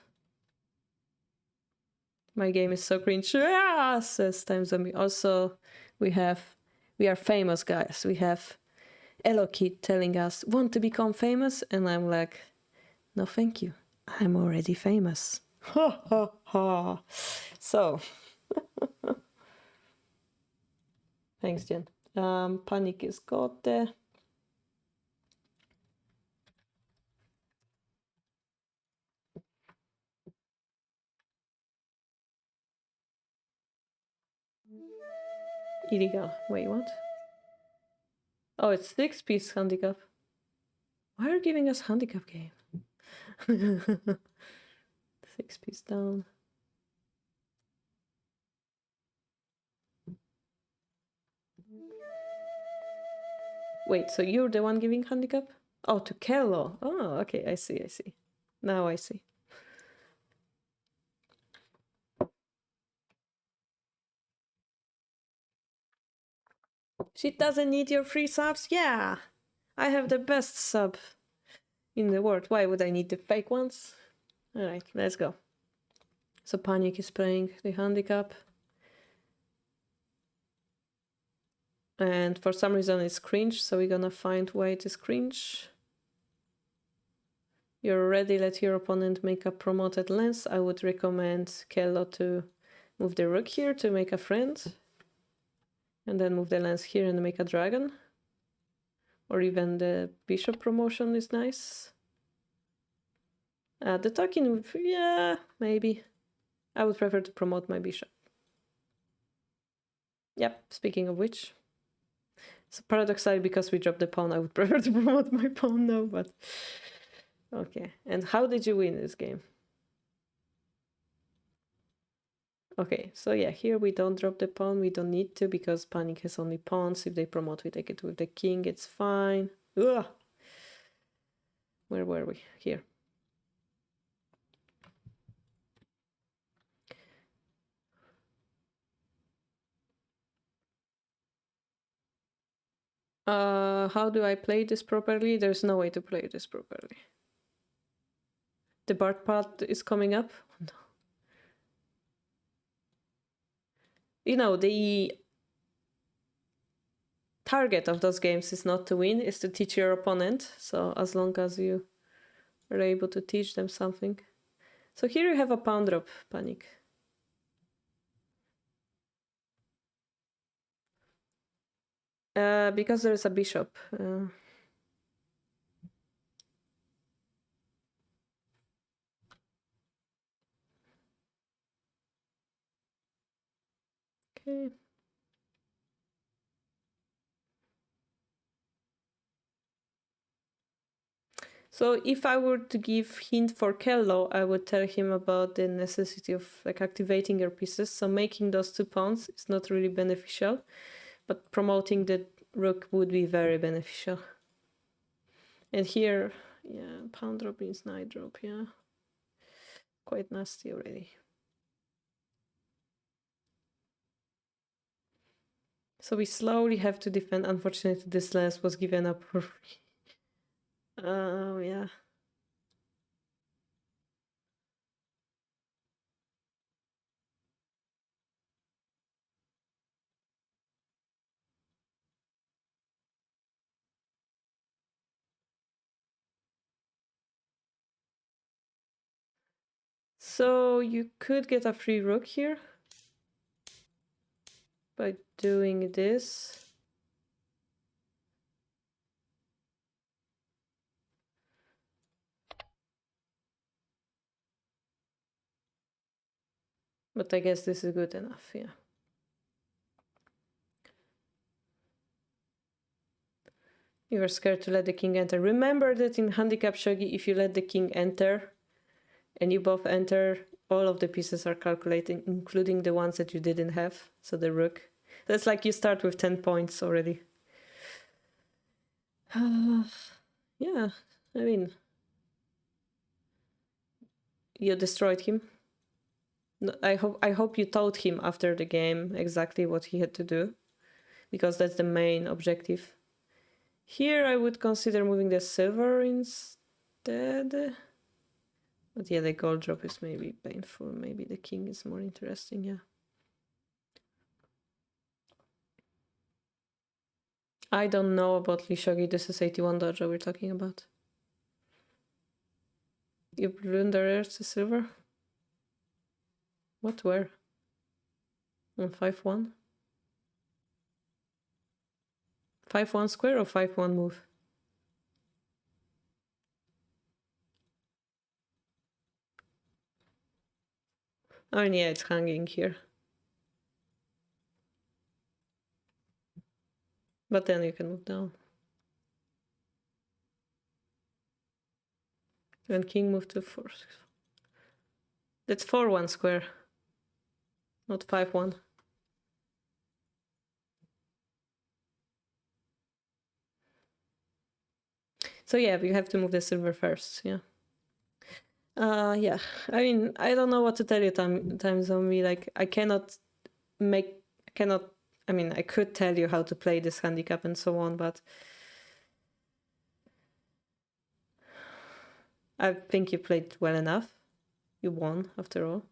My game is so cringe. Ah, says Time Zombie. Also, we are famous, guys. We have Elokid telling us, want to become famous? And I'm like, no, thank you. I'm already famous. Ha ha ha. So, thanks, Jen. Panic is got there. Illegal. Wait, what? Oh, it's 6-piece handicap. Why are you giving us handicap game? 6-piece down. Wait, so you're the one giving handicap? Oh, to Kello. Oh, okay, I see. Now I see. She doesn't need your free subs? Yeah! I have the best sub in the world. Why would I need the fake ones? Alright, let's go. So Panic is playing the handicap. And for some reason it's cringe, so we're gonna find why it is cringe. You're ready, let your opponent make a promoted lens. I would recommend Kello to move the rook here to make a friend. And then move the lens here and make a dragon. Or even the bishop promotion is nice. The talking, yeah, maybe. I would prefer to promote my bishop. Yep, speaking of which. So paradoxically, because we dropped the pawn, I would prefer to promote my pawn now, but... Okay, and how did you win this game? Okay, so yeah, here we don't drop the pawn, we don't need to, because Panic has only pawns. If they promote, we take it with the king, it's fine. Ugh! Where were we? Here. How do I play this properly? There's no way to play this properly. The Bart part is coming up. No. You know, the target of those games is not to win, is to teach your opponent. So as long as you are able to teach them something. So here you have a pawn drop, Panic. Because there is a bishop. Okay. So if I were to give hint for Kello, I would tell him about the necessity of like activating your pieces. So making those 2 pawns is not really beneficial, but promoting the rook would be very beneficial. And here, yeah, pawn drop means knight drop, yeah. Quite nasty already. So we slowly have to defend. Unfortunately, this last was given up. Yeah. So you could get a free rook here by doing this. But I guess this is good enough, yeah. You were scared to let the king enter. Remember that in handicap shogi, if you let the king enter and you both enter, all of the pieces are calculated, including the ones that you didn't have. So the rook. That's like you start with 10 points already. Yeah, I mean, you destroyed him. I hope you taught him after the game exactly what he had to do, because that's the main objective. Here I would consider moving the silver instead. But yeah, the gold drop is maybe painful. Maybe the king is more interesting, yeah. I don't know about Lishogi. This is 81 dojo we're talking about. You blunder the silver? What, where? On 5-1? 5-1 square or 5-1 move? Oh, and yeah, it's hanging here. But then you can move down. And king move to 4. That's 4-1 square, not 5-1. So yeah, we have to move the silver first, yeah. Yeah, I mean, I don't know what to tell you, time zombie. Like, I mean, I could tell you how to play this handicap and so on, but I think you played well enough. You won, after all.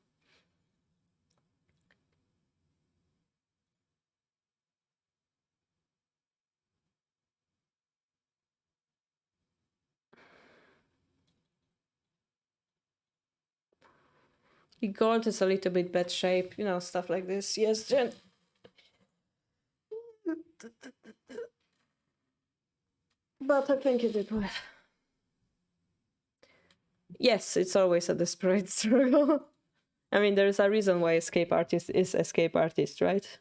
The gold is a little bit bad shape, you know, stuff like this. Yes, Jen. But I think you did well. Yes, it's always a desperate struggle. I mean, there's a reason why escape artist is escape artist, right?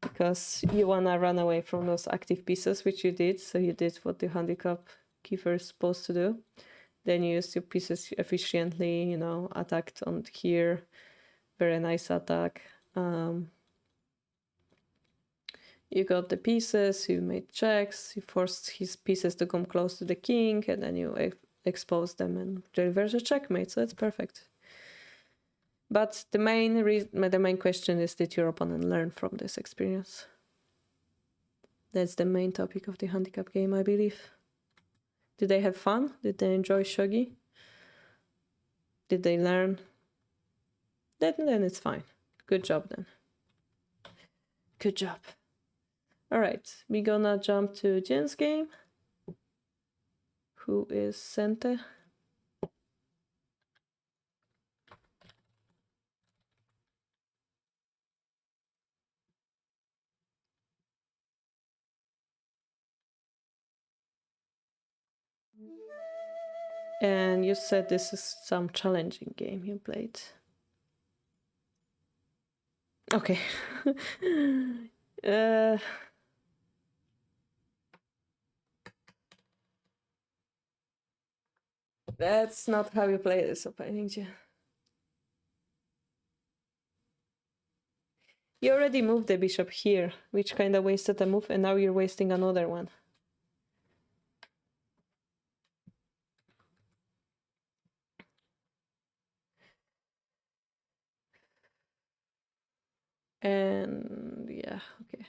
Because you wanna run away from those active pieces, which you did. So you did what the handicap keeper is supposed to do. Then you used your pieces efficiently, you know, attacked on here. Very nice attack. You got the pieces, you made checks, you forced his pieces to come close to the king, and then you expose them and reverse a checkmate. So it's perfect. But the main question is, did your opponent learn from this experience? That's the main topic of the handicap game, I believe. Did they have fun? Did they enjoy shogi? Did they learn? Then it's fine. Good job then. Good job. All right, we're gonna jump to Jen's game. Who is Sente? And you said this is some challenging game you played. Okay. That's not how you play this opening, Jen. You already moved the bishop here, which kind of wasted a move, and now you're wasting another one. And yeah, okay.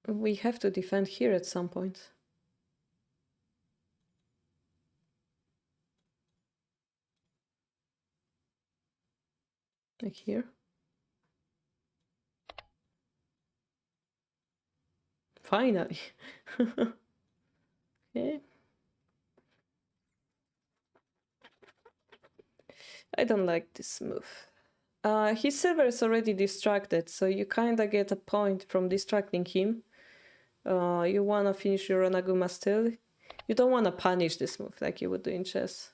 We have to defend here at some point. Like here. Finally. Okay. I don't like this move. His silver is already distracted, so you kind of get a point from distracting him. You wanna finish your Onaguma still. You don't wanna punish this move like you would do in chess.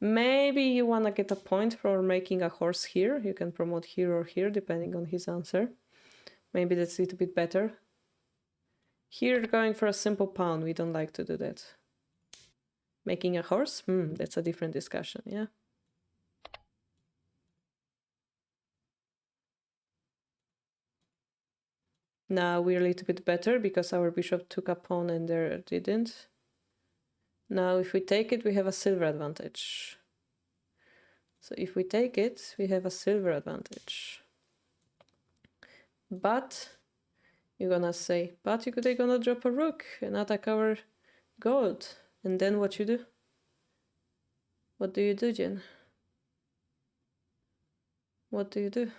Maybe you wanna get a point for making a horse here. You can promote here or here depending on his answer. Maybe that's a little bit better. Here, going for a simple pawn. We don't like to do that. Making a horse? That's a different discussion, yeah. Now we're a little bit better because our bishop took a pawn and there didn't. Now if we take it, we have a silver advantage. So if we take it, we have a silver advantage. But you're gonna say, but they're gonna drop a rook and attack our gold. And then what you do? What do you do, Jen? What do you do?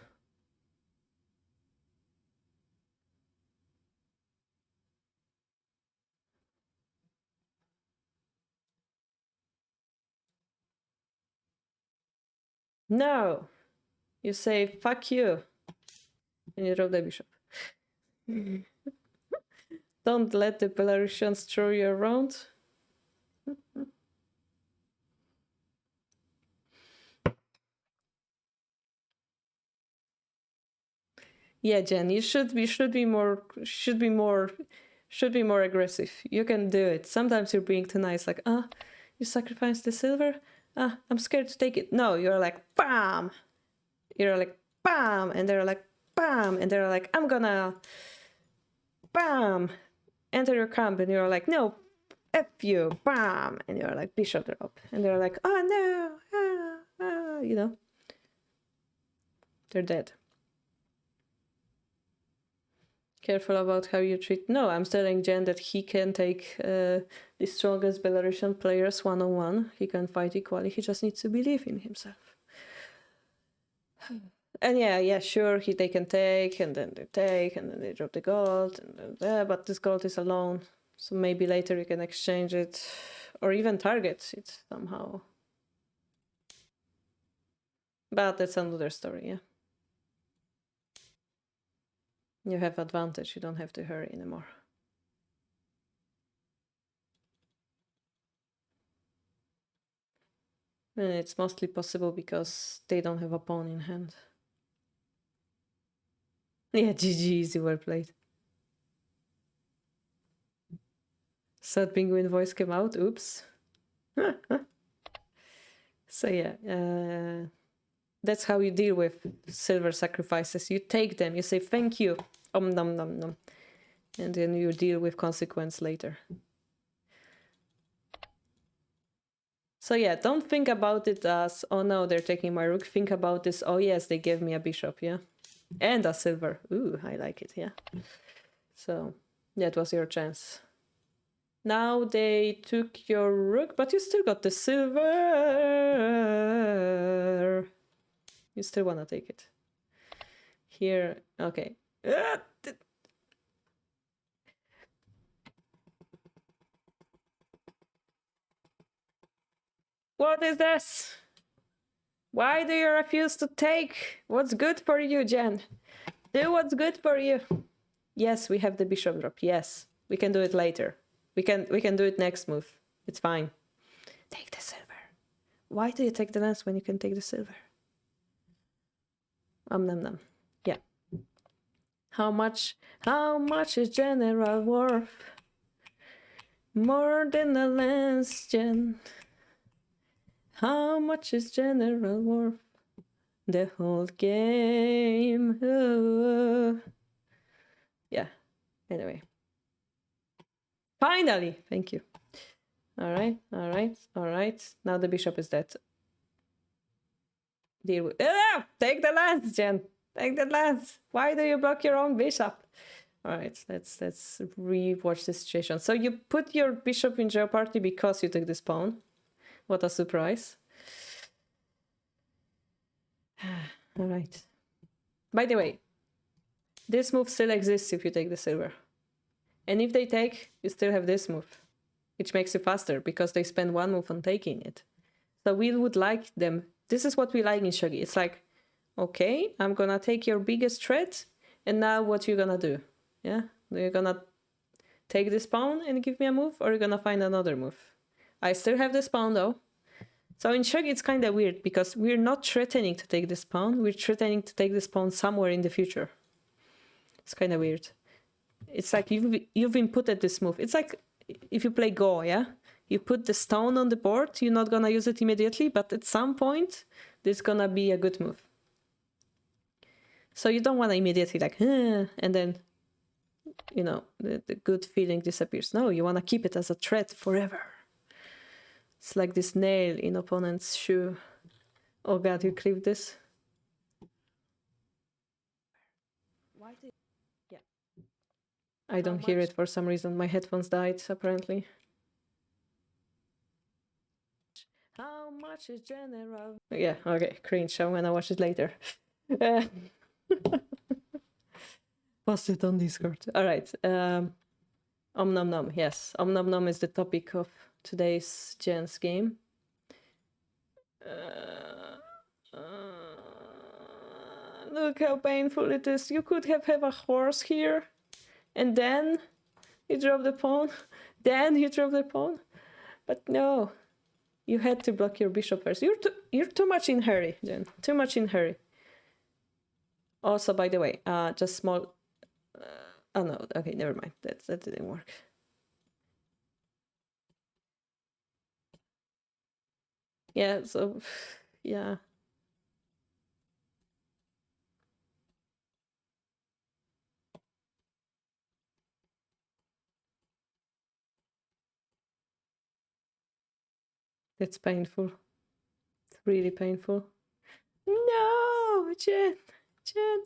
No! You say, fuck you. And you drop the bishop. Don't let the Belarusians throw you around. Yeah, Jen, you should be more aggressive. You can do it. Sometimes you're being too nice, like, you sacrifice the silver? I'm scared to take it. No, you're like, bam! You're like, bam! And they're like, bam! And they're like, I'm gonna, bam! Enter your camp. And you're like, no, F you, bam! And you're like, bishop drop. And they're like, oh no, you know. They're dead. Careful about how you treat. No, I'm telling Jen that he can take the strongest Belarusian players one-on-one. He can fight equally. He just needs to believe in himself. And yeah, sure, they can take, and then they take, and then they drop the gold, and but this gold is alone. So maybe later you can exchange it, or even target it somehow. But that's another story, yeah. You have advantage, you don't have to hurry anymore. And it's mostly possible because they don't have a pawn in hand. Yeah, GG, easy, well played. Sad penguin voice came out, oops. So yeah, that's how you deal with silver sacrifices. You take them, you say thank you, nom nom nom, and then you deal with consequence later. So yeah, don't think about it as, oh no, they're taking my rook. Think about this, oh yes, they gave me a bishop, yeah, and a silver. Ooh, I like it, yeah. So that was your chance. Now they took your rook, but you still got the silver. You still want to take it. Here, okay. What is this? Why do you refuse to take what's good for you, Jen? Do what's good for you. Yes, we have the bishop drop. Yes, we can do it later. We can do it next move. It's fine. Take the silver. Why do you take the lance when you can take the silver? Nom nom. Yeah. How much is general worth? More than a lance, Jen. How much is general worth? The whole game. Oh. Yeah. Anyway. Finally! Thank you. Alright. Now the bishop is dead. Deal with... take the lance, Jen! Take the lance! Why do you block your own bishop? Alright, let's re-watch the situation. So you put your bishop in jeopardy because you took this pawn. What a surprise. Alright. By the way, this move still exists if you take the silver. And if they take, you still have this move, which makes it faster because they spend one move on taking it. So we would like them. This is what we like in Shogi. It's like, okay, I'm gonna take your biggest threat, and now what you're gonna do? Yeah, you're gonna take this pawn and give me a move, or you're gonna find another move. I still have this pawn though. So in Shogi it's kind of weird because we're not threatening to take this pawn, we're threatening to take this pawn somewhere in the future. It's kind of weird. It's like you've inputted this move. It's like if you play Go, yeah? You put the stone on the board, you're not gonna use it immediately, but at some point, this is gonna be a good move. So you don't want to immediately like, and then, you know, the good feeling disappears. No, you want to keep it as a threat forever. It's like this nail in opponent's shoe. Oh god, you clipped this? Yeah. I don't hear it for some reason. My headphones died, apparently. How much is general? Yeah, okay, cringe. I'm gonna watch it later. Post it on Discord. All right. Om Nom Nom. Yes, Om Nom Nom is the topic of today's Jen's game. Look how painful it is. You could have a horse here, and then you drop the pawn. Then you drop the pawn, but no, you had to block your bishop first. You're too much in hurry, Jen. Too much in hurry. Also, by the way, just small. Oh no, okay, never mind. That didn't work. Yeah, so yeah. It's painful. It's really painful. No, Jen,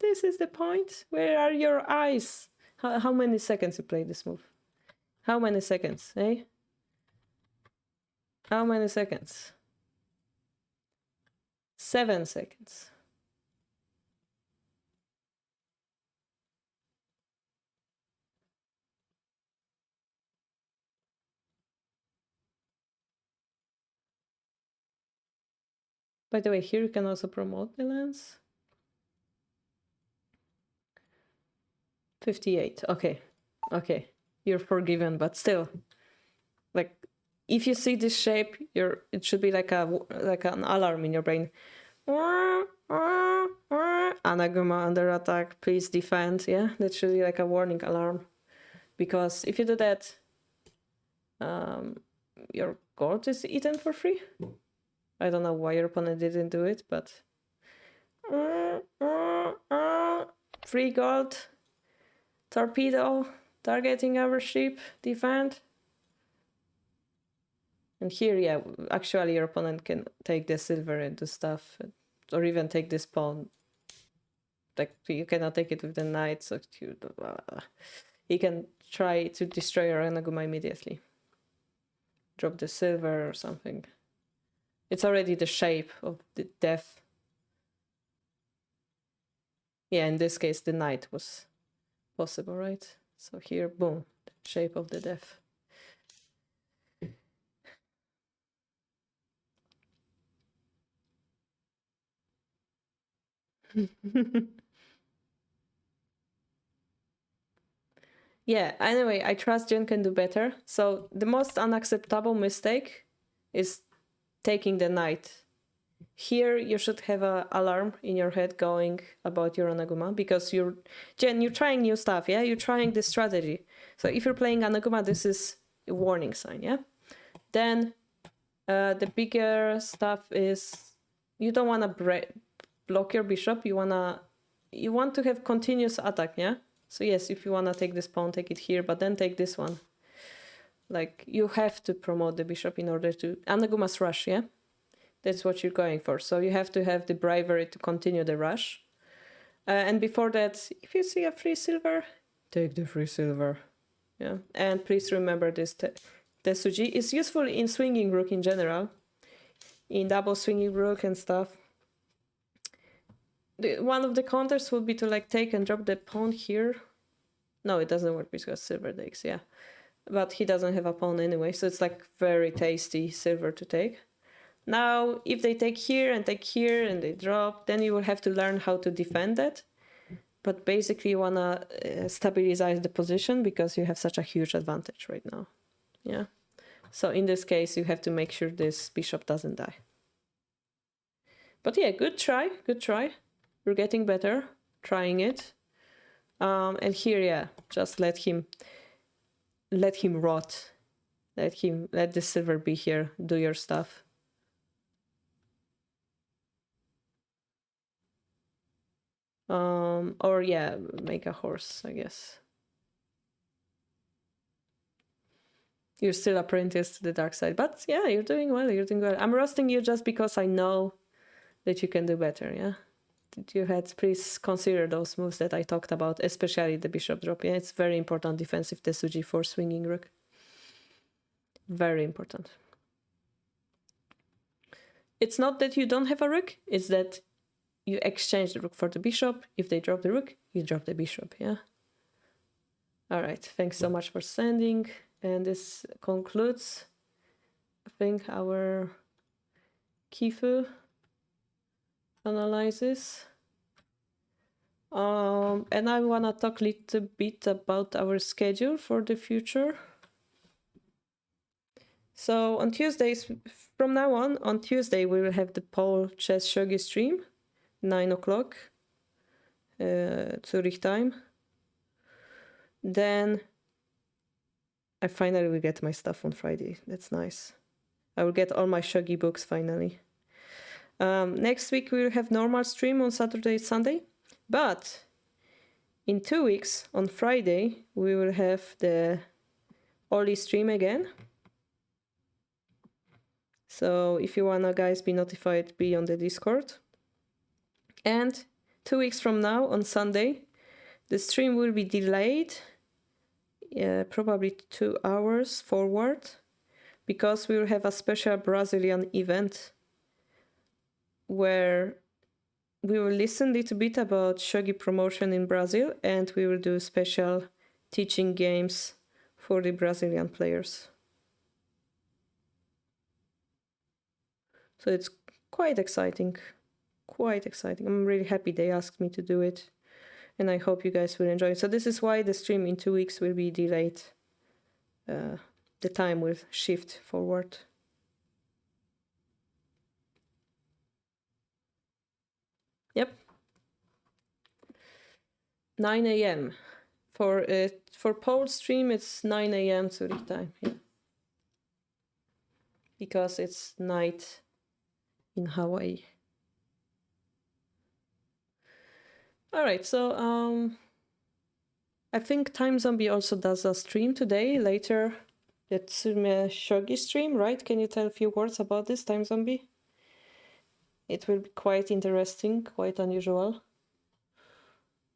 this is the point. Where are your eyes? How many seconds you play this move? How many seconds, eh? How many seconds? 7 seconds. By the way, here you can also promote the lens. 58. Okay. Okay. You're forgiven, but still. Like, if you see this shape, it should be like an alarm in your brain. Anaguma under attack, please defend. Yeah, that should be like a warning alarm. Because if you do that, your gold is eaten for free. I don't know why your opponent didn't do it, but free gold, torpedo, targeting our ship, defend. And here, yeah, actually your opponent can take the silver and do stuff, or even take this pawn. Like, you cannot take it with the knight, so he can try to destroy your Anaguma immediately. Drop the silver or something. It's already the shape of the death. Yeah, in this case, the knight was possible, right? So here, boom, the shape of the death. Yeah, anyway, I trust Jen can do better. So the most unacceptable mistake is taking the knight. Here you should have an alarm in your head going about your Anaguma, because Jen, you're trying new stuff, yeah? You're trying this strategy. So if you're playing Anaguma, this is a warning sign, yeah? Then the bigger stuff is you don't want to block your bishop. You want to have continuous attack, yeah? So yes, if you want to take this pawn, take it here, but then take this one. Like, you have to promote the bishop in order to... Anaguma's rush, yeah? That's what you're going for. So you have to have the bravery to continue the rush. And before that, if you see a free silver, take the free silver. Yeah. And please remember this Tesuji is useful in swinging rook in general. In double swinging rook and stuff. One of the counters would be to like take and drop the pawn here. No, it doesn't work because silver takes, yeah. But he doesn't have a pawn anyway, so it's like very tasty silver to take. Now, if they take here and they drop, then you will have to learn how to defend that. but basically you wanna stabilize the position because you have such a huge advantage right now. Yeah. So in this case, you have to make sure this bishop doesn't die. But yeah, good try, good try. We're getting better trying it. And here, yeah, just let him rot. Let the silver be here. Do your stuff. Or yeah, make a horse, I guess. You're still apprenticed to the dark side, but yeah, you're doing well. You're doing well. I'm roasting you just because I know that you can do better. Yeah, that you had. Please consider those moves that I talked about, especially the bishop drop. Yeah, it's very important defensive tesuji for swinging rook. Very important. It's not that you don't have a rook. It's that you exchange the rook for the bishop. If they drop the rook, you drop the bishop. Yeah. All right. Thanks so much for sending. And this concludes, I think, our kifu analysis. And I want to talk a little bit about our schedule for the future. So on Tuesdays, from now on Tuesday, we will have the Pole Chess Shogi stream, 9 o'clock, Zurich time. Then I finally will get my stuff on Friday. That's nice. I will get all my Shogi books finally. Next week we will have normal stream on Saturday, Sunday. But in 2 weeks, on Friday, we will have the Oli stream again. So if you wanna, guys, be notified, be on the Discord. And 2 weeks from now, on Sunday, the stream will be delayed, probably 2 hours forward, because we will have a special Brazilian event where we will listen a little bit about shogi promotion in Brazil, and we will do special teaching games for the Brazilian players. So it's quite exciting. Quite exciting. I'm really happy they asked me to do it, and I hope you guys will enjoy it. So this is why the stream in 2 weeks will be delayed. The time will shift forward. Yep. 9 a.m. For Pole stream, it's 9 a.m. Zurich time. Yeah. Because it's night in Hawaii. All right, so I think Time Zombie also does a stream today, later. The Tsume Shogi stream, right? Can you tell a few words about this, Time Zombie? It will be quite interesting, quite unusual.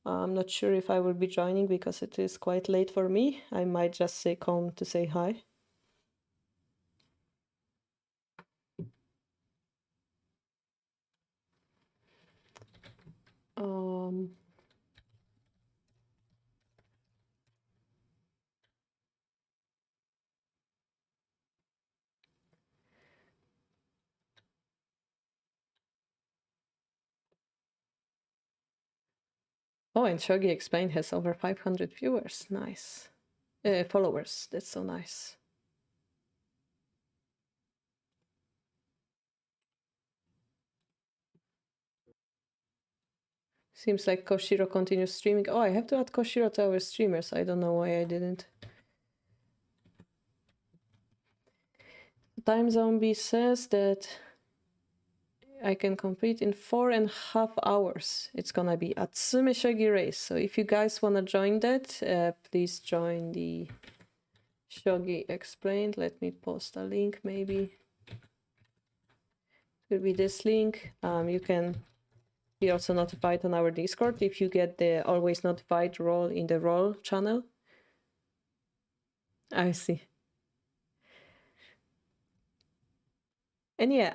I'm not sure if I will be joining because it is quite late for me. I might just say come to say hi. Oh, and Shogi Explained has over 500 viewers. Nice. Followers. That's so nice. Seems like Koshiro continues streaming. Oh, I have to add Koshiro to our streamers. I don't know why I didn't. Time Zombie says that I can complete in 4.5 hours. It's gonna be a Tsume Shogi race. So if you guys wanna join that, please join the Shogi Explained. Let me post a link maybe. It will be this link. You can be also notified on our Discord if you get the always notified role in the role channel. I see. And yeah,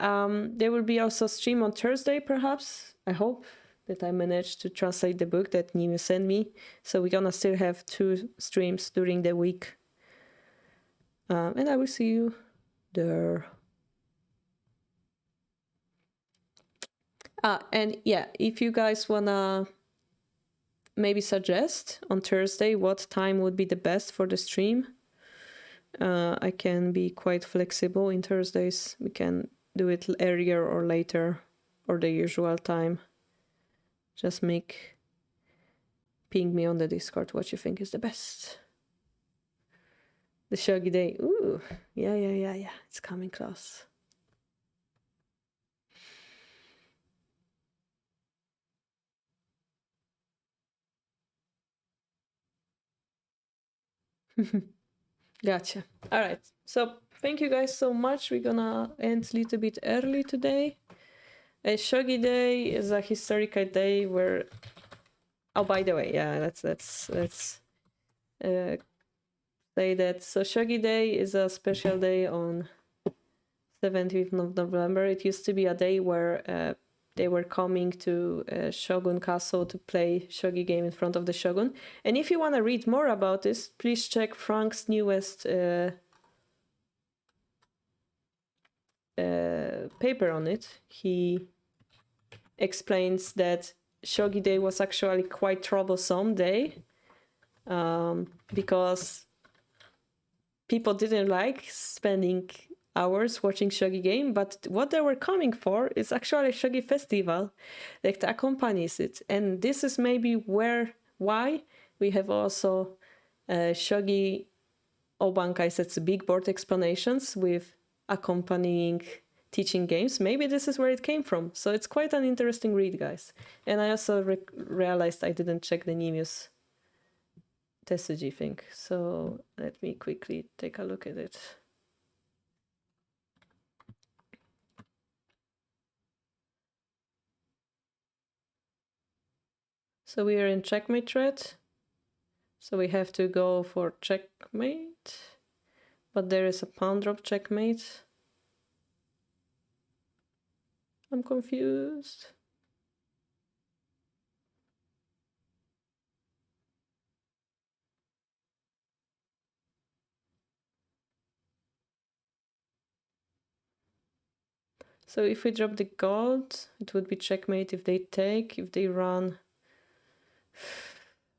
there will be also a stream on Thursday, perhaps. I hope that I managed to translate the book that Nimi sent me. So we're gonna still have 2 streams during the week. And I will see you there. And yeah, if you guys wanna maybe suggest on Thursday what time would be the best for the stream. I can be quite flexible in Thursdays. We can do it earlier or later or the usual time. Just ping me on the Discord what you think is the best. The Shogi Day. Ooh, yeah. It's coming close. Gotcha. All right. So thank you guys so much. We're gonna end a little bit early today. A Shogi Day is a historical day where. Oh, by the way, yeah, let's say that. So Shogi Day is a special day on 17th of November. It used to be a day where they were coming to Shogun Castle to play shogi game in front of the Shogun. And if you want to read more about this, please check Frank's newest paper on it. He explains that Shogi Day was actually quite troublesome day because people didn't like spending hours watching shogi game, but what they were coming for is actually a shogi festival that accompanies it. And this is maybe why we have also shogi obankai setsu big board explanations with accompanying teaching games. Maybe this is where it came from. So it's quite an interesting read, guys. And I also realized I didn't check the Nimius Tesuji thing. So let me quickly take a look at it. So we are in Checkmate thread. So we have to go for Checkmate. But there is a pawn drop Checkmate. I'm confused. So if we drop the gold, it would be checkmate if they take. If they run,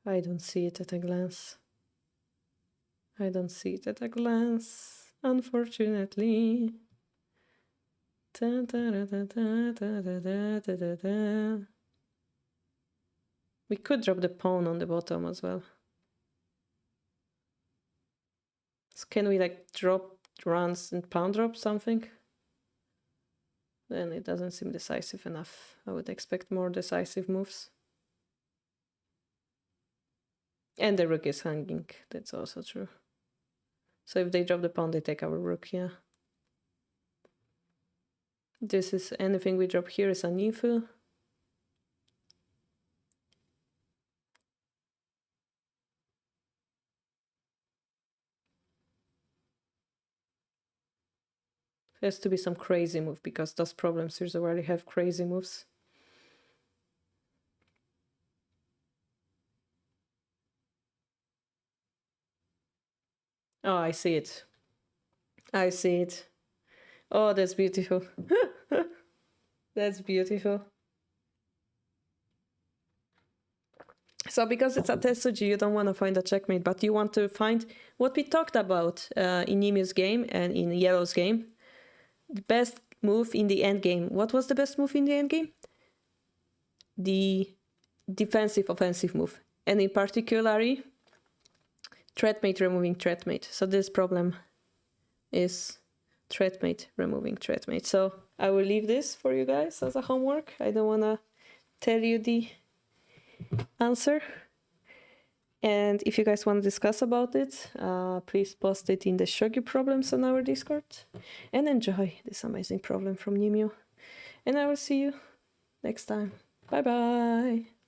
I don't see it at a glance. Unfortunately. We could drop the pawn on the bottom as well. So can we like drop runs and pawn drop something? Then it doesn't seem decisive enough. I would expect more decisive moves. And the rook is hanging. That's also true. So if they drop the pawn, they take our rook, yeah. This is anything we drop here is a nifu. Has to be some crazy move because those problems usually have crazy moves. Oh, I see it. Oh, that's beautiful. That's beautiful. So because it's a Tesuji, you don't want to find a checkmate, but you want to find what we talked about in Nimi's game and in Yellow's game. The best move in the end game. What was the best move in the end game? The defensive offensive move. And in particular, threatmate removing threatmate. So this problem is threatmate removing threatmate. So I will leave this for you guys as a homework. I don't want to tell you the answer. And if you guys want to discuss about it, please post it in the shogi problems on our Discord. And enjoy this amazing problem from Nimio. And I will see you next time. Bye bye.